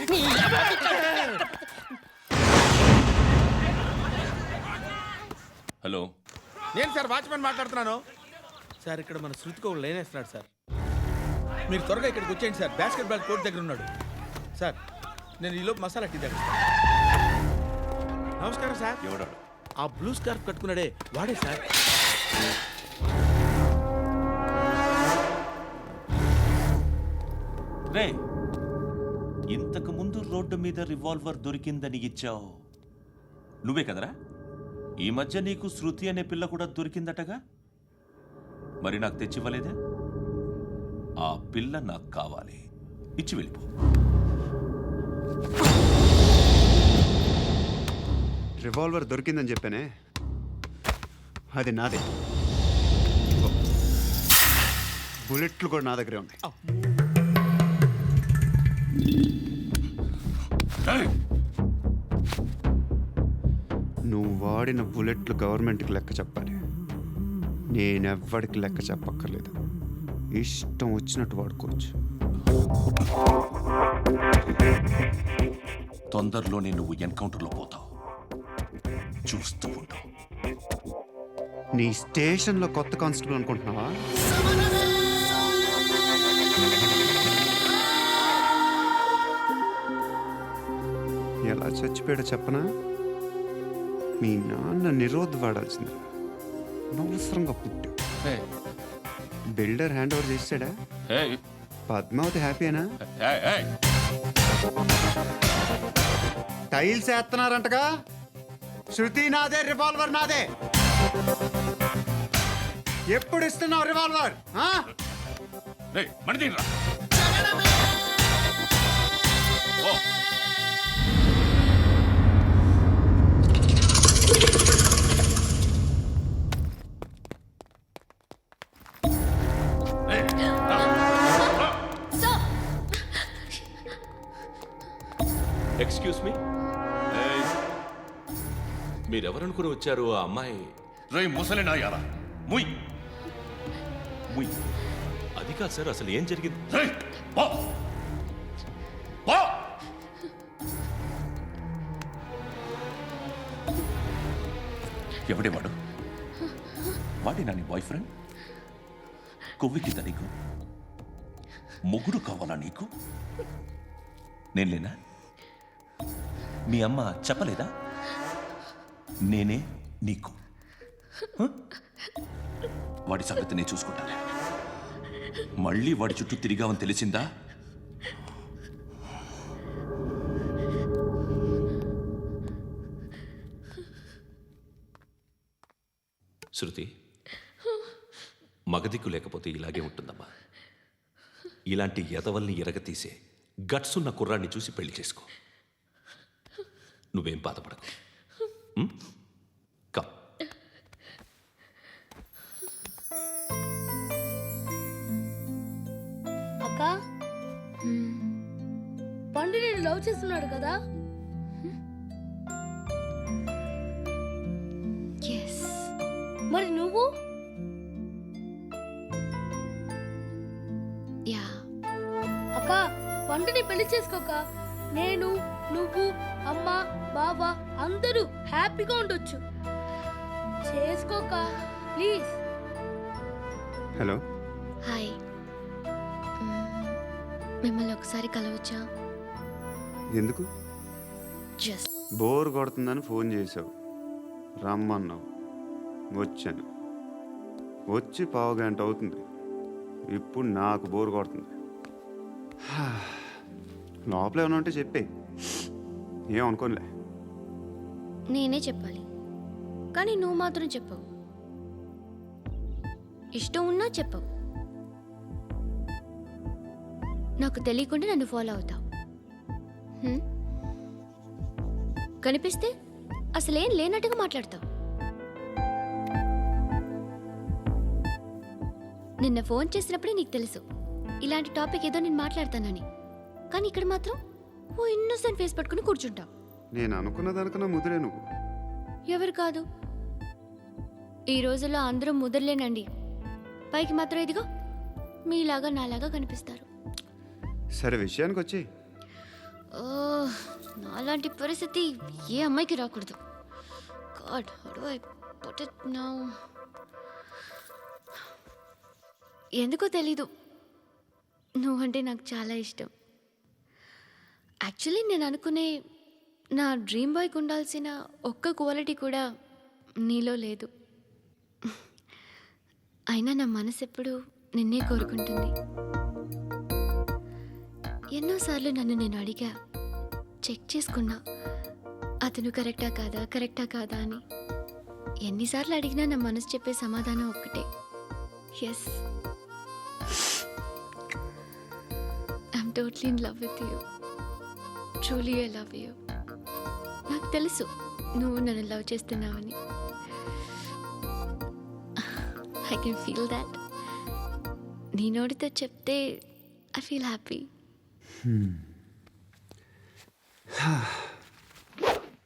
హలో, నేను సార్ వాచ్మెన్ మాట్లాడుతున్నాను. సార్ ఇక్కడ మన శృతికో లైన్ వేస్తున్నాడు సార్. మీరు త్వరగా ఇక్కడికి వచ్చేయండి సార్. బాస్కెట్ బాల్ కోర్ట్ దగ్గర ఉన్నాడు సార్. నేను ఈలోపు మసాలా టీ దగ్గర. నమస్కారం సార్. ఎవడా? ఆ బ్లూ స్కార్ఫ్ కట్టుకున్నాడే వాడే సార్. రే, ఇంతకు ముందు రోడ్డు మీద రివాల్వర్ దొరికిందని ఇచ్చావు నువ్వే కదరా? ఈ మధ్య నీకు శృతి అనే పిల్ల కూడా దొరికిందటగా? మరి నాకు తెచ్చివ్వలేదే? ఆ పిల్ల నాకు కావాలి, ఇచ్చి వెళ్ళిపో. రివాల్వర్ దొరికిందని చెప్పానే, అది నాదే. బుల్లెట్లు కూడా నా దగ్గరే ఉన్నాయి. నువ్వు వాడిన బుల్లెట్లు గవర్నమెంట్కి లెక్క చెప్పాలి. నేనెవ్వడికి లెక్క చెప్పక్కర్లేదు. ఇష్టం వచ్చినట్టు వాడుకోవచ్చు. తొందరలోనే నువ్వు ఎన్కౌంటర్లో పోతావు, చూస్తూ ఉంటావు. నీ స్టేషన్లో కొత్త కానిస్టేబుల్ అనుకుంటున్నావా? ఎలా చచ్చిపోయాడో చెప్పనా? మీ నాన్న నిరోధ్ వాడాల్సింది. అనవసరంగా పుట్టు. బిల్డర్ హ్యాండ్ ఓవర్ చేసాడా? పద్మావతి హ్యాపీనా? టైల్స్ వేస్తున్నారంటగా. శృతి నాదే, రివాల్వర్ నాదే. ఎప్పుడు ఇస్తున్నావు రివాల్వర్? మీరెవరనుకుని వచ్చారు ఆ అమ్మాయి? రై ముసలి నాయాలా ముయ్ ముయ్. అది కాదు సార్, అసలు ఏం జరిగింది? రై పో పో ఎవడేవాడు? వాడి నా నీ బాయ్ ఫ్రెండ్? కొవ్వికింద నీకు? మొగుడు కావాలా నీకు? నేను లేనా? మీ అమ్మ చెప్పలేదా నేనే నీకు? వాడి సంగతి నేను చూసుకుంటాను. మళ్ళీ వాడి చుట్టూ తిరిగావని తెలిసిందా? శృతి, మగదిక్కు లేకపోతే ఇలాగే ఉంటుందమ్మా. ఇలాంటి ఎదవల్ని ఎరగతీసే గట్స్ ఉన్న కుర్రాన్ని చూసి పెళ్లి చేసుకో. నువ్వేం బాధపడకు. కమ్. అక్క పండు నేను లవ్ చేస్తున్నాడు కదా? మరి నువ్వు? యా. అక్క పండుని పెళ్లి చేసుకోక నేను, నువ్వు, అమ్మ, బావ అందరూ హ్యాపీగా ఉండొచ్చు. చేసుకోక ప్లీజ్. హలో. హాయ్. మిమ్మల్ని ఒకసారి కలవచ్చా? ఎందుకు? జస్ట్ బోర్ కొడుతుందని ఫోన్ చేసావు, రమ్మన్నావు, వచ్చాను. వచ్చి పావుగంట అవుతుంది. ఇప్పుడు నాకు బోర్ కొడుతుంది. లోపల ఏమైనా ఉంటే చెప్పే, ఏమనుకోనిలే. నేనే చెప్పాలి, కానీ నువ్వు మాత్రం చెప్పవు. ఇష్టం ఉన్నా చెప్పవు. నాకు తెలియకుండా నన్ను ఫాలో అవుతావు. కనిపిస్తే అసలేం లేనట్టుగా మాట్లాడతావు. నిన్న ఫోన్ చేసినప్పుడే నీకు తెలుసు ఇలాంటి టాపిక్ ఏదో నేను మాట్లాడతానని. కానీ ఇక్కడ మాత్రం ఓ ఇన్నోసెంట్ ఫేస్ పట్టుకుని కూర్చుంటావు. నేను అనుకున్న దానికన్నా ముదిరే నువ్వు. ఎవరు కాదు, ఈ రోజుల్లో అందరూ ముదరలేనండి. పైకి మాత్రం ఇదిగో మీలాగా నాలాగా కనిపిస్తారు. సరే విషయానికి వచ్చి. నాలాంటి పరిస్థితి ఏ అమ్మాయికి రాకూడదు. God, how do I put it now? ఎందుకో తెలీదు, నువ్వంటే నాకు చాలా ఇష్టం. యాక్చువల్లీ నేను అనుకునే నా డ్రీమ్ బాయ్కి ఉండాల్సిన ఒక్క క్వాలిటీ కూడా నీలో లేదు. అయినా నా మనసు ఎప్పుడు నిన్నే కోరుకుంటుంది. ఎన్నోసార్లు నన్ను నేను అడిగా, చెక్ చేసుకున్నా అతను కరెక్టా కాదా అని. ఎన్నిసార్లు అడిగినా నా మనసు చెప్పే సమాధానం ఒక్కటే, yes, I'm totally in love with you. Truly I love you. నాకు తెలుసు నువ్వు నన్ను లవ్ చేస్తున్నావని. I can feel that. నీ నోటితో చెప్తే ఐ ఫీల్ హ్యాపీ.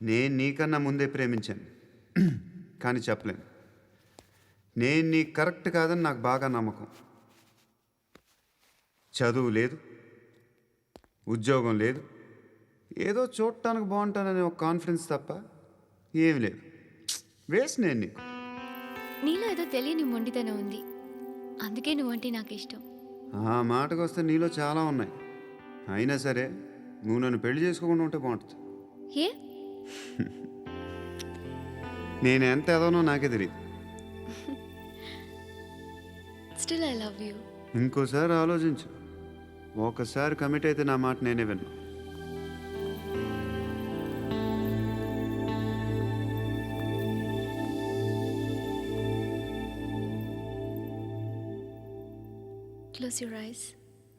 నేను నీకన్నా ముందే ప్రేమించాను, కానీ చెప్పలేను. నేను నీకు కరెక్ట్ కాదని నాకు బాగా నమ్మకం. చదువు లేదు, ఉద్యోగం లేదు, ఏదో చూడటానికి బాగుంటాననే ఒక కాన్ఫిడెన్స్ తప్ప ఏమి లేదు. వేస్ట్ నేను నీకు. నీలో ఏదో తెలియని మొండితనం ఉంది, అందుకే నువ్వంటే నాకు ఇష్టం. ఆ మాటకు వస్తే నీలో చాలా ఉన్నాయి. అయినా సరే నువ్వు నన్ను పెళ్లి చేసుకోకుండా ఉంటే బాగుంటుంది. ఏ? నేను ఎంత ఎదవనో నాకే తెలియదు. Still I love you. ఇంకోసారి ఆలోచించు. ఒకసారి కమిట్ అయితే నా మాట నేనే విన్నా. Close your eyes.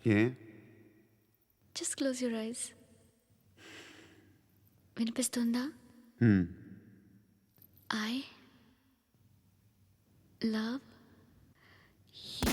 A? Just close your eyes. వినిపిస్తుందా? I love you.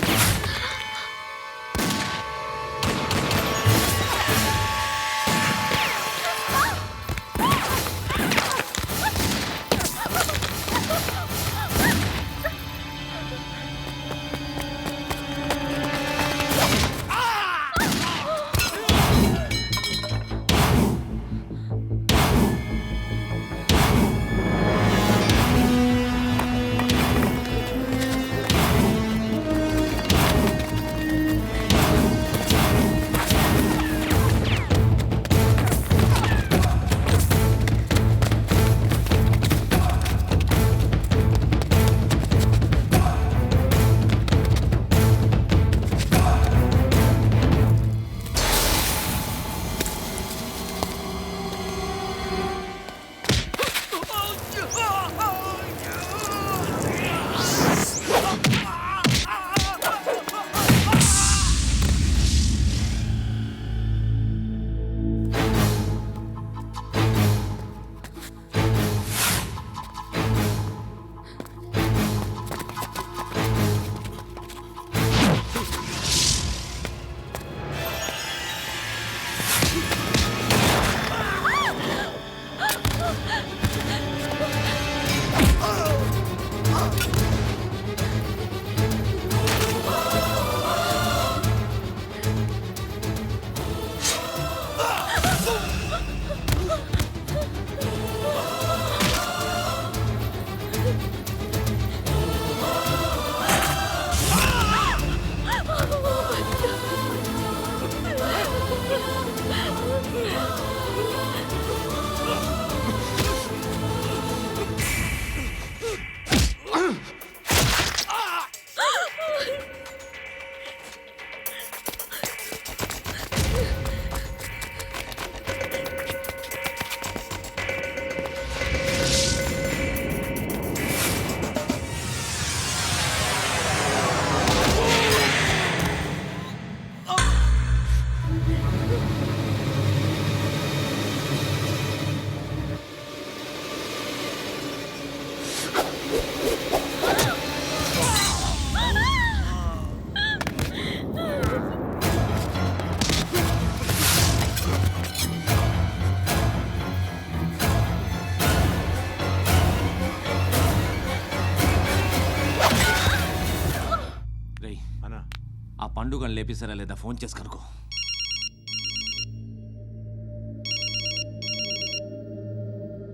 పండుగను లేపేసారా లేదా ఫోన్ చేసి కనుకో.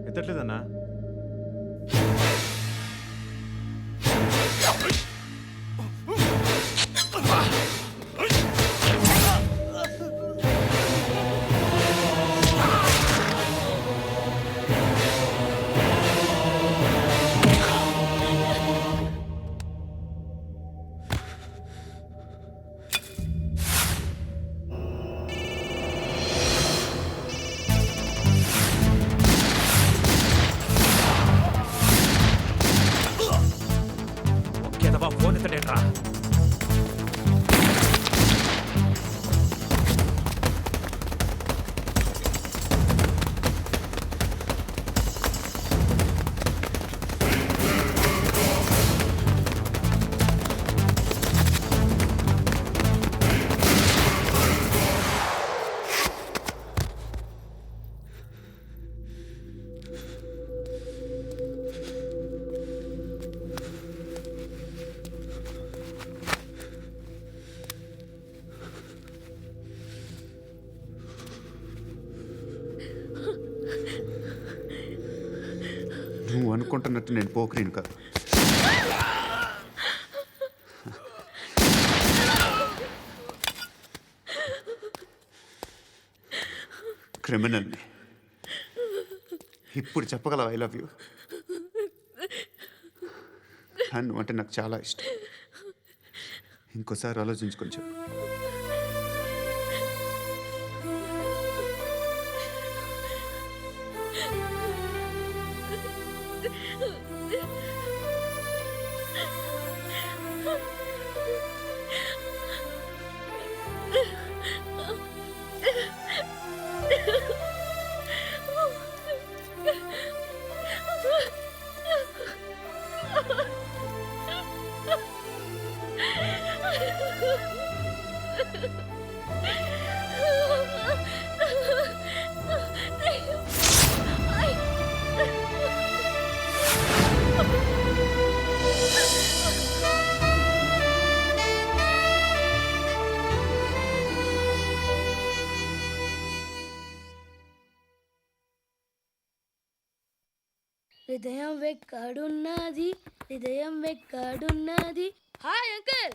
ఎత్తట్లేదన్నా. ఫోన్ ఎత్తడేట్రా. నువ్వు అనుకుంటున్నట్టు నేను పోకరీని కాదు. క్రిమినల్ని. ఇప్పుడు చెప్పగలవు ఐ లవ్ యూ. నువ్వు అంటే నాకు చాలా ఇష్టం. ఇంకోసారి ఆలోచించుకొని చెప్పు. హృదయం వెక్కడున్నది, హృదయం వెక్కడున్నది. హాయ్ అంకుల్,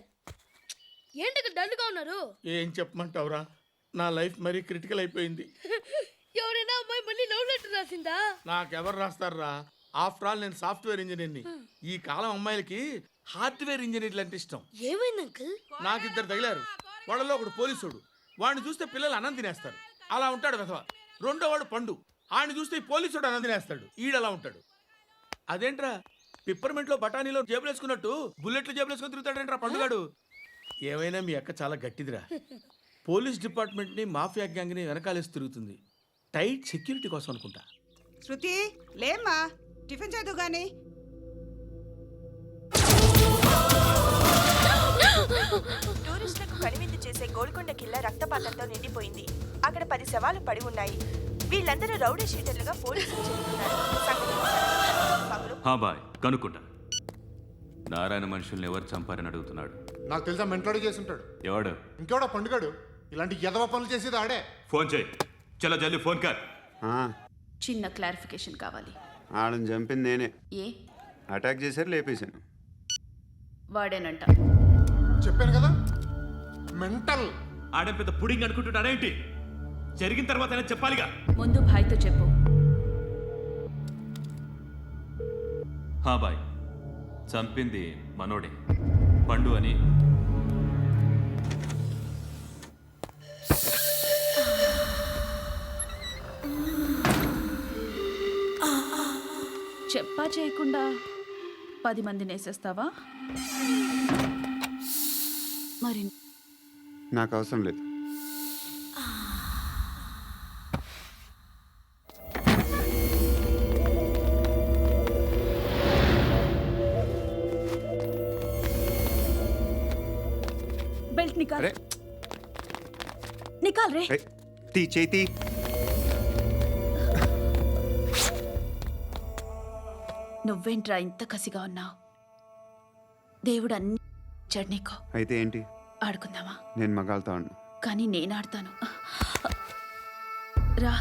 ఏంటి డల్గా ఉన్నారు? ఏం చెప్పమంటావురా, నా లైఫ్ మరీ క్రిటికల్ అయిపోయింది. ఎవరైనా అమ్మాయి మళ్ళీ లవ్ లెటర్ రాసిందా? నాకెవరు రాస్తారా? ఆఫ్టర్ ఆల్ నేను సాఫ్ట్వేర్ ఇంజనీర్ని. ఈ కాలం అమ్మాయిలకి హార్డ్వేర్ ఇంజనీర్లు అంటే ఇష్టం. ఏమైంది అంకుల్? నాకు ఇద్దరు తగిలారు. వాళ్ళలో ఒకడు పోలీసుడు. వాడిని చూస్తే పిల్లలు అన్నం తినేస్తారు, అలా ఉంటాడు వెధవ. రెండో వాడు పండు. ఆయన చూస్తే ఈ పోలీసుడు అన్నం తినేస్తాడు, ఈడలా ఉంటాడు. అదేంట్రా, పిప్పర్మెంట్లో బఠానీలో జేబులు వేసుకున్నట్టు బుల్లెట్లు జేబులు వేసుకుని తిరుగుతాడేంట్రా పండుగాడు. ఏమైనా మీ అక్క చాలా గట్టిదిరా. పోలీస్ డిపార్ట్మెంట్ని మాఫియా గ్యాంగ్ని వెనకాలేసి తిరుగుతుంది. టైట్ సెక్యూరిటీ కోసం అనుకుంటా. శృతి లేమ్మా, టిఫిన్ చేద్దు గాని. టూరిస్టులకు కనువిందు చేసే గోల్కొండ కిల్లా రక్తపాతంతో నిండిపోయింది. అక్కడ 10 శవాలు పడి ఉన్నాయి. వీళ్ళందరూ రౌడీ షీటర్లుగా పోలీసులు చెబుతున్నారు. హా బాయ్ కనుక్కుంటా. నారాయణ మనుషుల్ని ఎవరు చంపారని అడుగుతున్నాడు. నాకు తెలుసా మెంటోడి చేసి ఉంటాడు. ఎవడు? ఇంకెవడా పండుగాడు ఇలాంటి ఎదవ పనులు చేసేది ఆడే. ఫోన్ చేయి. చలో జల్దీ ఫోన్ కర్. చిన్న క్లారిఫికేషన్ కావాలి. ఆడని చంపింది నేనే. ఏ? అటాక్ చేశారు, లేపేశాను. వాడేనంట. చెప్పాను కదా మెంటల్. ఆడే పెద్ద పుడింగ్ అనుకుంటున్నాడేంటి? జరిగిన తర్వాత అయినా చెప్పాలిగా. ముందు భాయ్తో చెప్పు. హా బాయ్, చంపింది మనోడే, పండు అని. చెప్పా చేయకుండా 10 మందిని వేసేస్తావా? మరి నాకు అవసరం లేదు. బెల్ట్ నికాల్. నికాల్ రే. తీ చేతి. నువ్వేంట్రా ఇంత కసిగా ఉన్నావు? దేవుడు అన్ని ఇచ్చాడు నీకు. అయితే ఏంటి? ఆడుకుందామా? నేను మగాళ్ళతో ఆడను. కానీ నేను ఆడతాను. రా.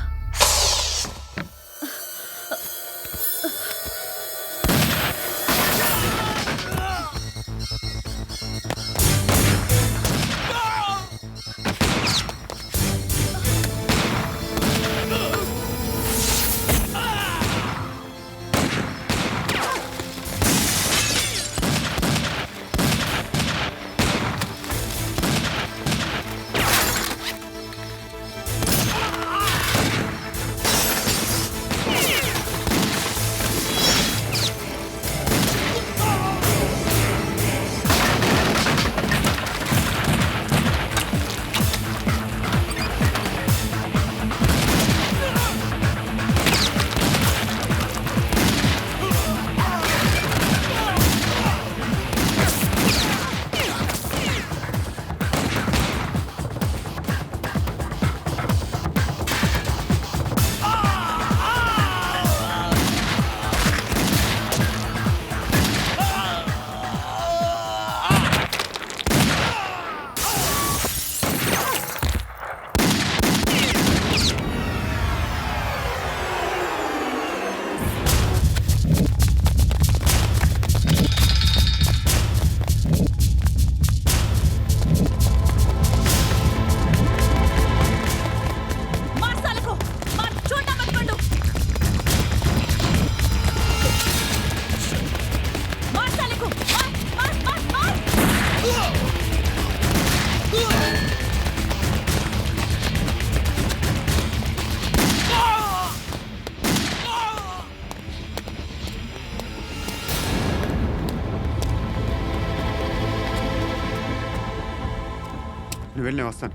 నువ్వు వెళ్ళి నేను వస్తాను.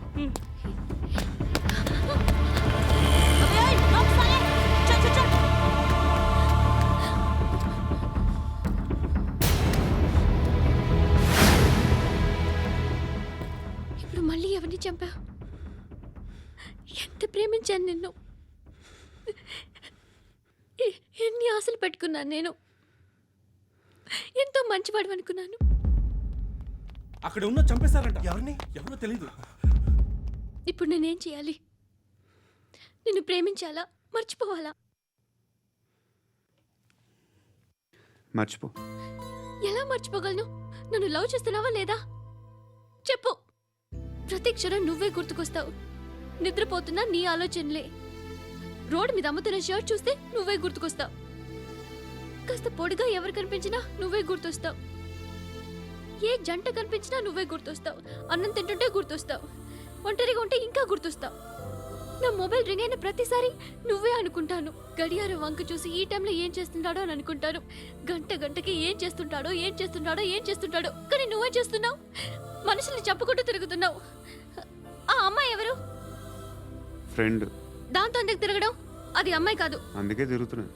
ఇప్పుడు మళ్ళీ ఎవరిని చంపా? ఎంత ప్రేమించాను నిన్ను. ఎన్ని ఆశలు పెట్టుకున్నాను నేను. ఎంతో మంచివాడు అనుకున్నాను. అక్కడ ఉన్న చంపేశారంట. ఎవరిని? ఎవరో తెలీదు. ఇప్పుడు నేనేం చేయాలి? నిన్ను ప్రేమించాలా, మర్చిపోవాలా? మర్చిపో. ఎలా మర్చిపోగలను? నన్ను లవ్ చేస్తున్నావా లేదా? చెప్పు. ప్రతి క్షణం నువ్వే గుర్తుకొస్తావు. నిద్రపోతున్నా నీ ఆలోచనలే. రోడ్డు మీద అమ్ముతున్న షర్ట్ చూస్తే నువ్వే గుర్తుకొస్తావు. కాస్త పొడిగా ఎవరు కనిపించినా నువ్వే గుర్తొస్తావు. ఏ జంట కనిపించినా నువ్వే గుర్తొస్తావు. అన్నం తింటుంటే గుర్తొస్తావు. ఒంటరిగా ఉంటే ఇంకా గుర్తొస్తావు. నా మొబైల్ రింగ్ అయిన ప్రతిసారి నువ్వే అనుకుంటాను. గడియారం వంక చూసి ఈ టైంలో ఏం చేస్తున్నాడో అని అనుకుంటాను. గంటకి ఏం చేస్తుంటాడో కానీ నువ్వే చేస్తున్నావు. మనుషుల్ని చంపుకుంటూ తిరుగుతున్నావు. ఆ అమ్మాయి ఎవరు? ఫ్రెండ్. దాంతో ఎందుకు తిరగడం? అది అమ్మాయి కాదు. అందుకే తిరుగుతున్నా.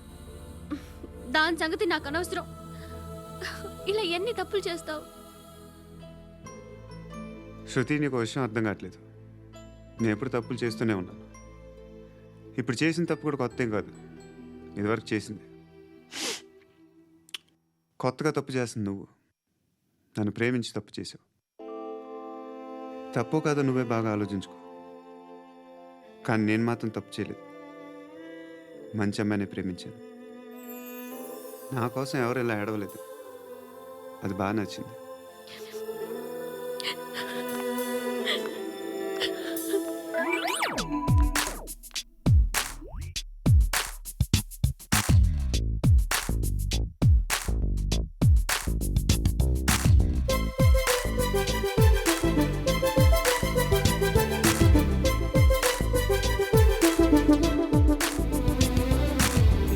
దాని సంగతి నాకు అనవసరం. ఇలా ఎన్ని తప్పులు చేస్తావు? శృతి, నీకు విషయం అర్థం కావట్లేదు. నేను ఎప్పుడు తప్పులు చేస్తూనే ఉన్నాను. ఇప్పుడు చేసిన తప్పు కూడా కొత్త ఏం కాదు, ఇదివరకు చేసింది. కొత్తగా తప్పు చేస్తుంది నువ్వు. నన్ను ప్రేమించి తప్పు చేసావు. తప్పో కాదో నువ్వే బాగా ఆలోచించుకో. కానీ నేను మాత్రం తప్పు చేయలేదు. మంచి అమ్మాయిని ప్రేమించాను. నా కోసం ఎవరు ఇలా ఏడవలేదు. అది బాగా నచ్చింది.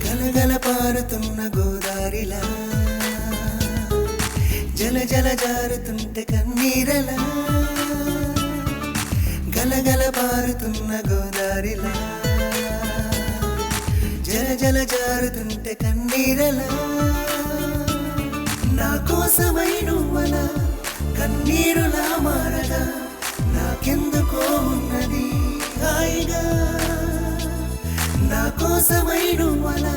గలగల పారుతున్న గోదారిలా జల జల జారుతుంటే కన్నీరలా గలగల పారుతున్న గోదారిలా జల జల జారుతుంటే కన్నీరలా నా కోసమై నువ్వలా కన్నీరులా మారగా నాకెందుకో ఉన్నది హాయిగా నా కోసమై నువ్వలా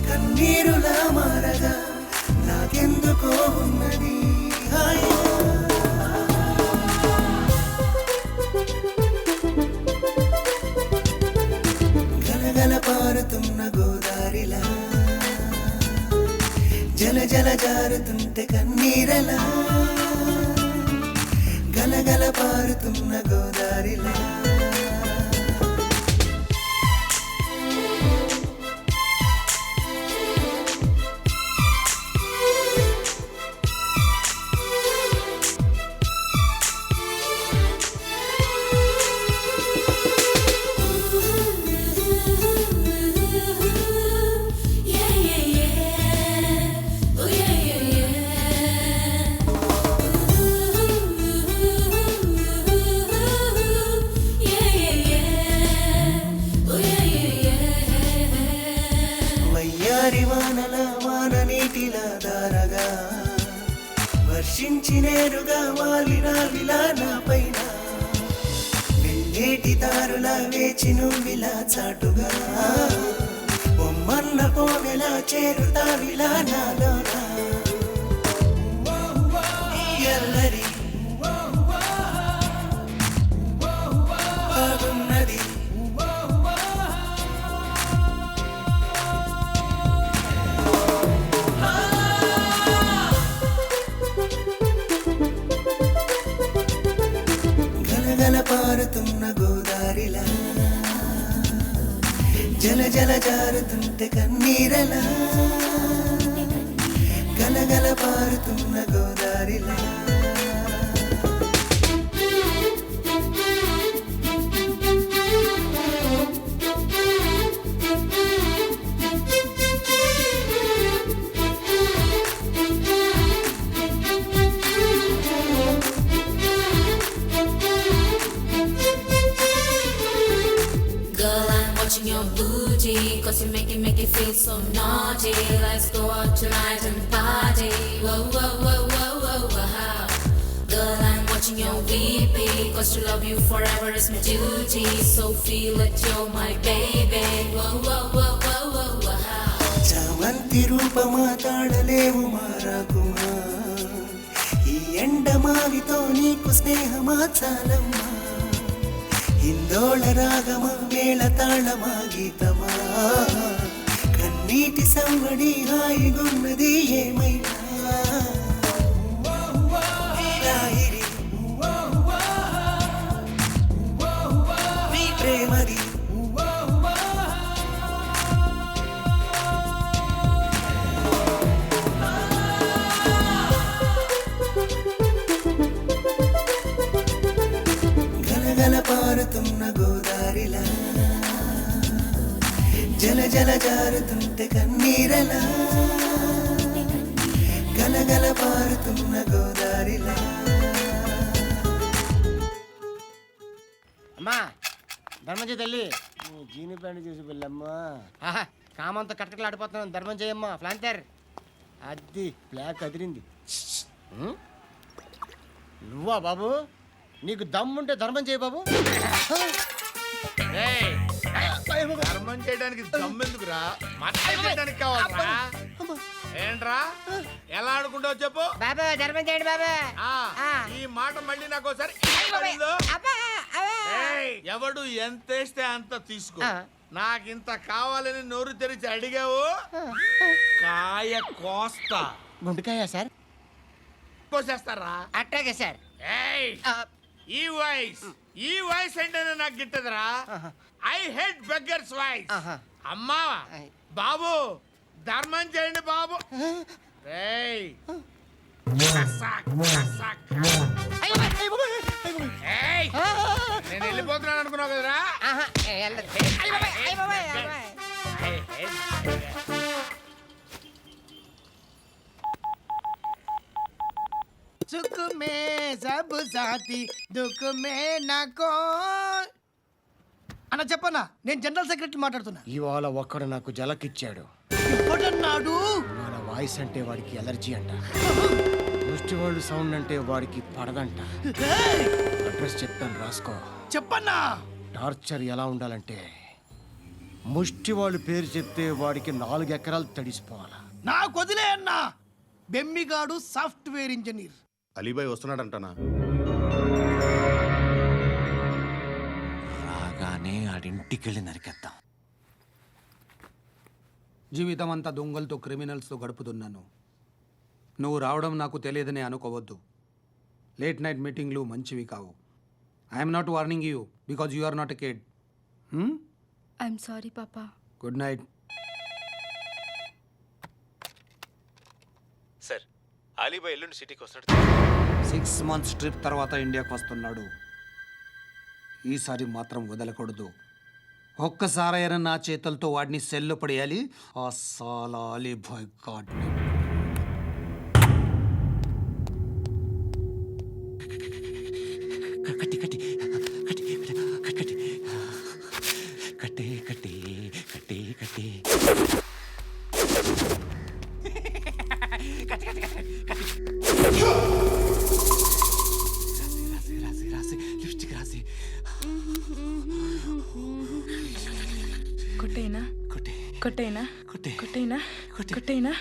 కన్నీరులా మారగా నాకెందుకో ఉన్నది హాయిగా గలగల పారుతున్న గోదారిలా జల జల జారుతుంటే కన్నీరలా గలగల పారుతున్న గోదారిలా వయ్యారి వానల వాన నీటిలా దారగా వర్షించి నేరుగా వాలినావిలా నా పైన వెళ్ళేటి దారులా వేచి నువ్విలా చాటుగా బొమ్మన్న పోవెలా చేరుతావిలా నాలోనా ఎల్లరి బాగున్నది గలగల పారుతున్న గోదారిలా జల జల జారుతుంటే కన్నీరలా గలగల పారుతున్న గోదారిలా Your booty, cause you make it feel so naughty. Let's go out tonight and party. Whoa, whoa, whoa, whoa, whoa, whoa. Girl, I'm watching your VP, cause to love you forever is my duty. So feel it, you're my baby. Whoa, whoa, whoa, whoa, whoa, whoa. చామంతి రూపమా తాళలేవు మారాకుమా ఈ ఎండమావితో నీకు స్నేహమా చాలమ్మా ఇందోళ రాగమా మేళ తాళమా గీతమా కన్నీటి సంవడి హాయిగున్నది ఏమైనా రాయిరి నీ ప్రేమది గలగల పారుతున్న గోదారిలా జల జల జారుతుంటే కన్నీరలా గలగల పారుతున్న గోదారిలా అమ్మా ధర్మం చేయి తల్లి జీని ప్యాంట్ చూసి వెళ్ళమ్మా ఆహా కామంతో కట్టకలు ఆడిపోతున్నాను ధర్మం చేయమ్మా ఫ్లాంతర్ అది బ్లాక్ అదిరింది నువ్వా బాబు నీకు దమ్ముంటే ధర్మం చేయి బాబు ధర్మం చేయడానికి దమ్మెందుకురా మతం చేయడానికి కావాలరా ఏంట్రా ఎలా ఆడుకుంటావు చెప్పు బాబా ధర్మం చేయండి బాబా. ఈ మాట మళ్ళీ నాకు ఒకసారి ఎవడు ఎంత వేస్తే అంత తీసుకో. నాకింత కావాలని నోరు తెరిచి అడిగావు కాయ కోస్తా. గుండెకాయ సార్? కోసేస్తారా? అట్టాగే సార్. ఈ వాయిస్ అంటేనే నాకు గిట్టదురా. I hate beggars voice. అమ్మా బాబు ధర్మం చేయండి బాబు. నేను వెళ్ళిపోతున్నాను అనుకున్నావు కదరా. సుఖ మే సబ్ సాథీ దుఃఖ మే నాకో. అన్న చెప్పన్నా, నేను జనరల్ సెక్రటరీ మాట్లాడుతున్నా. ఇవాళ ఒక్కడు నాకు జలకిచ్చాడు. ఎప్పుడన్నాడు? మన వాయిస్ అంటే వాడికి ఎలర్జీ అంట. ముష్టి వాళ్ళు సౌండ్ అంటే వాడికి పడదంట. అడ్రస్ చెప్తాను రాసుకో. చెప్పన్నా. టార్చర్ ఎలా ఉండాలంటే ముష్టి వాళ్ళు పేరు చెప్తే వాడికి 4 ఎకరాలు తడిసిపోవాలా. నాకు వదిలే అన్నా. బెమ్మిగాడు సాఫ్ట్వేర్ ఇంజనీర్. అలీబాయ్ వస్తున్నాడంటనా? రాగానే ఆడింటికెళ్ళి నరికేద్దాం. జీవితం అంతా దొంగలతో క్రిమినల్స్తో గడుపుతున్నాను. నువ్వు రావడం నాకు తెలియదని అనుకోవద్దు. లేట్ నైట్ మీటింగ్లు మంచివి కావు. I'm not warning you because you are not a kid. I'm sorry పాపా. Good night. సార్ అలీబాయ్ ఎల్లుండి సిటీకి వస్తాడు. 6 months ట్రిప్ తర్వాత ఇండియాకి వస్తున్నాడు. ఈసారి మాత్రం వదలకూడదు. ఒక్కసారైనా నా చేతులతో వాడిని సెల్లో పడేయాలి. ఆ సాలా అలీబాయ్ గాడ్ని. కొట్టేనా కొట్టేనా కొట్టేనా కొట్టేనా.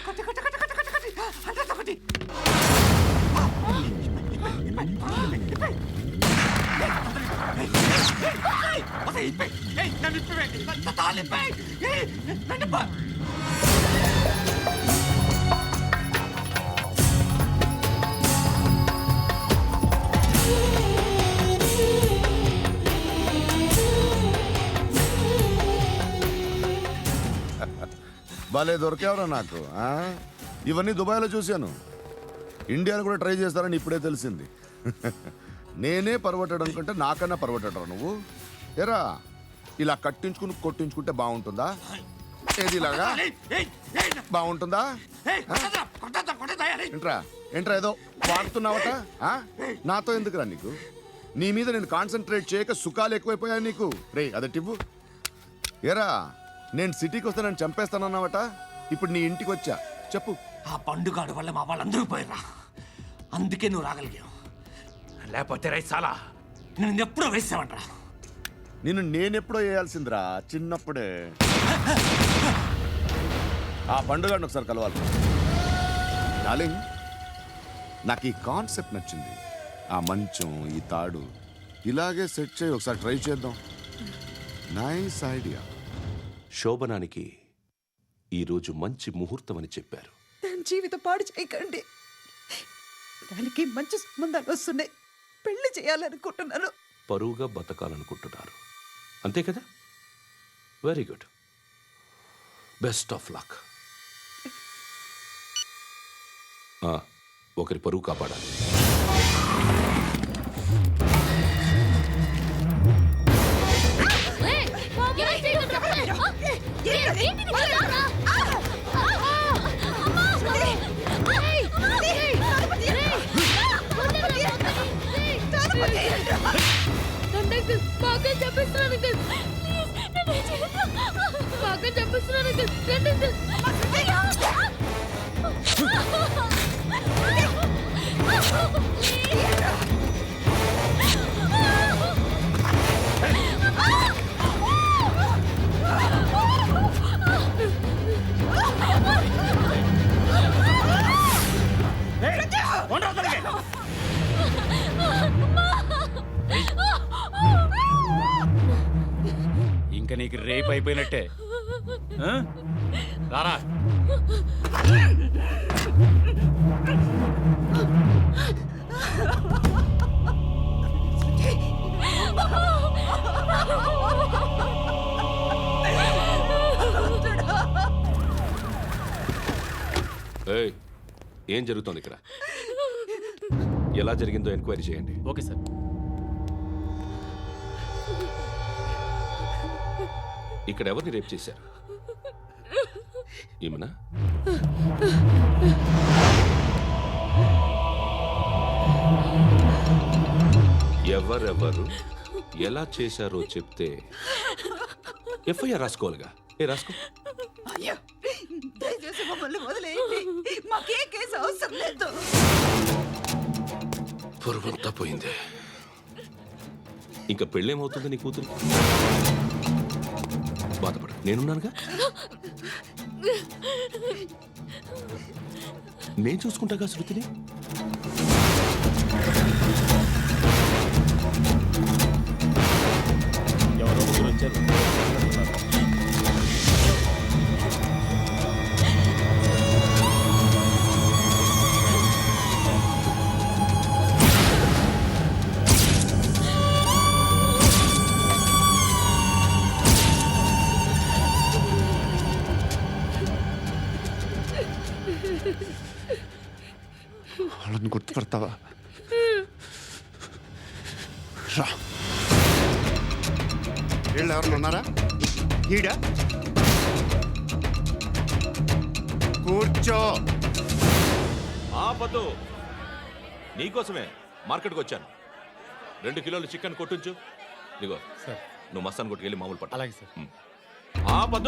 భలే దొరికేవరా నాకు. ఇవన్నీ దుబాయ్లో చూశాను. ఇండియాలో కూడా ట్రై చేస్తారని ఇప్పుడే తెలిసింది. నేనే పర్వటాడు అనుకుంటే నాకన్నా పర్వటాడరా నువ్వు. ఎరా ఇలా కట్టించుకుని కొట్టించుకుంటే బాగుంటుందా? ఏది ఇలాగా బాగుంటుందా? ఏంట్రా ఏదో వాడుతున్నావట. నాతో ఎందుకురా నీకు? నీ మీద నేను కాన్సన్ట్రేట్ చేయక సుఖాలు ఎక్కువైపోయాయి నీకు. రే అదటివ్వు. ఎరా నేను సిటీకి వస్తే నన్ను చంపేస్తానన్నావట. ఇప్పుడు నీ ఇంటికి వచ్చా. చెప్పు. ఆ పండుగాడు వల్ల మా వాళ్ళందరూ పోయిరా. అందుకే నువ్వు రాగలిగావు. లేకపోతే రైసాలా నేను ఎప్పుడో వేసావంటరా. నేనెప్పుడో వేయాల్సిందిరా చిన్నప్పుడే. ఆ పండుగాడిని ఒకసారి కలవాలి. డార్లింగ్ నాకు ఈ కాన్సెప్ట్ నచ్చింది. ఆ మంచం ఈ తాడు ఇలాగే సెట్ చేయి. ఒకసారి ట్రై చేద్దాం. Nice idea. శోభనానికి ఈరోజు మంచి ముహూర్తం అని చెప్పారు. దాని జీవితం పాడు చేయకండి. దానికి మంచి సంబంధాలు వస్తున్నాయి. పెళ్లి చేయాలనుకుంటున్నాను. పరువుగా బతకాలనుకుంటున్నారు అంతే కదా? Very good. Best of luck. ఒకరి పరువు కాపాడాలి. బాగా చెప్పిస్తున్నాను ఇంకా నీకు రేప్ అయిపోయినట్టే ఆ? రారా ఏయ్, ఏం జరుగుతోంది ఇక్కడ? ఎలా జరిగిందో ఎంక్వైరీ చేయండి. Okay sir. ఇక్కడ ఎవరిని రేప్ చేశారు? ఈమెనా? ఎవరెవరు ఎలా చేశారో చెప్తే ఎఫ్ఐఆర్ రాసుకోవాలిగా. రాసుకో. అయ్యో దయచేసి మమ్మల్ని వదిలేయండి, మాకే కేసు అవసరం లేదు. పొరువంతా పోయింది. ఇంకా పెళ్ళేమవుతుంది నీ కూతురు? బాధపడు, నేనున్నానుగా. నేను చూసుకుంటాగా శృతిని. ఎవరో ముగ్గురు వచ్చారు. వాళ్ళని గుర్తుపడతావా? రా. వీళ్ళు ఎవరు ఉన్నారా? ఈడ కూర్చో. ఆపద్దు, నీకోసమే మార్కెట్కి వచ్చాను. 2 కిలోలు చికెన్ కొట్టుంచు. ఇదిగో నువ్వు మస్తాన్ కొట్టుకెళ్ళి మామూలు పట్టు. అలాగే సార్. ఆపద్దు.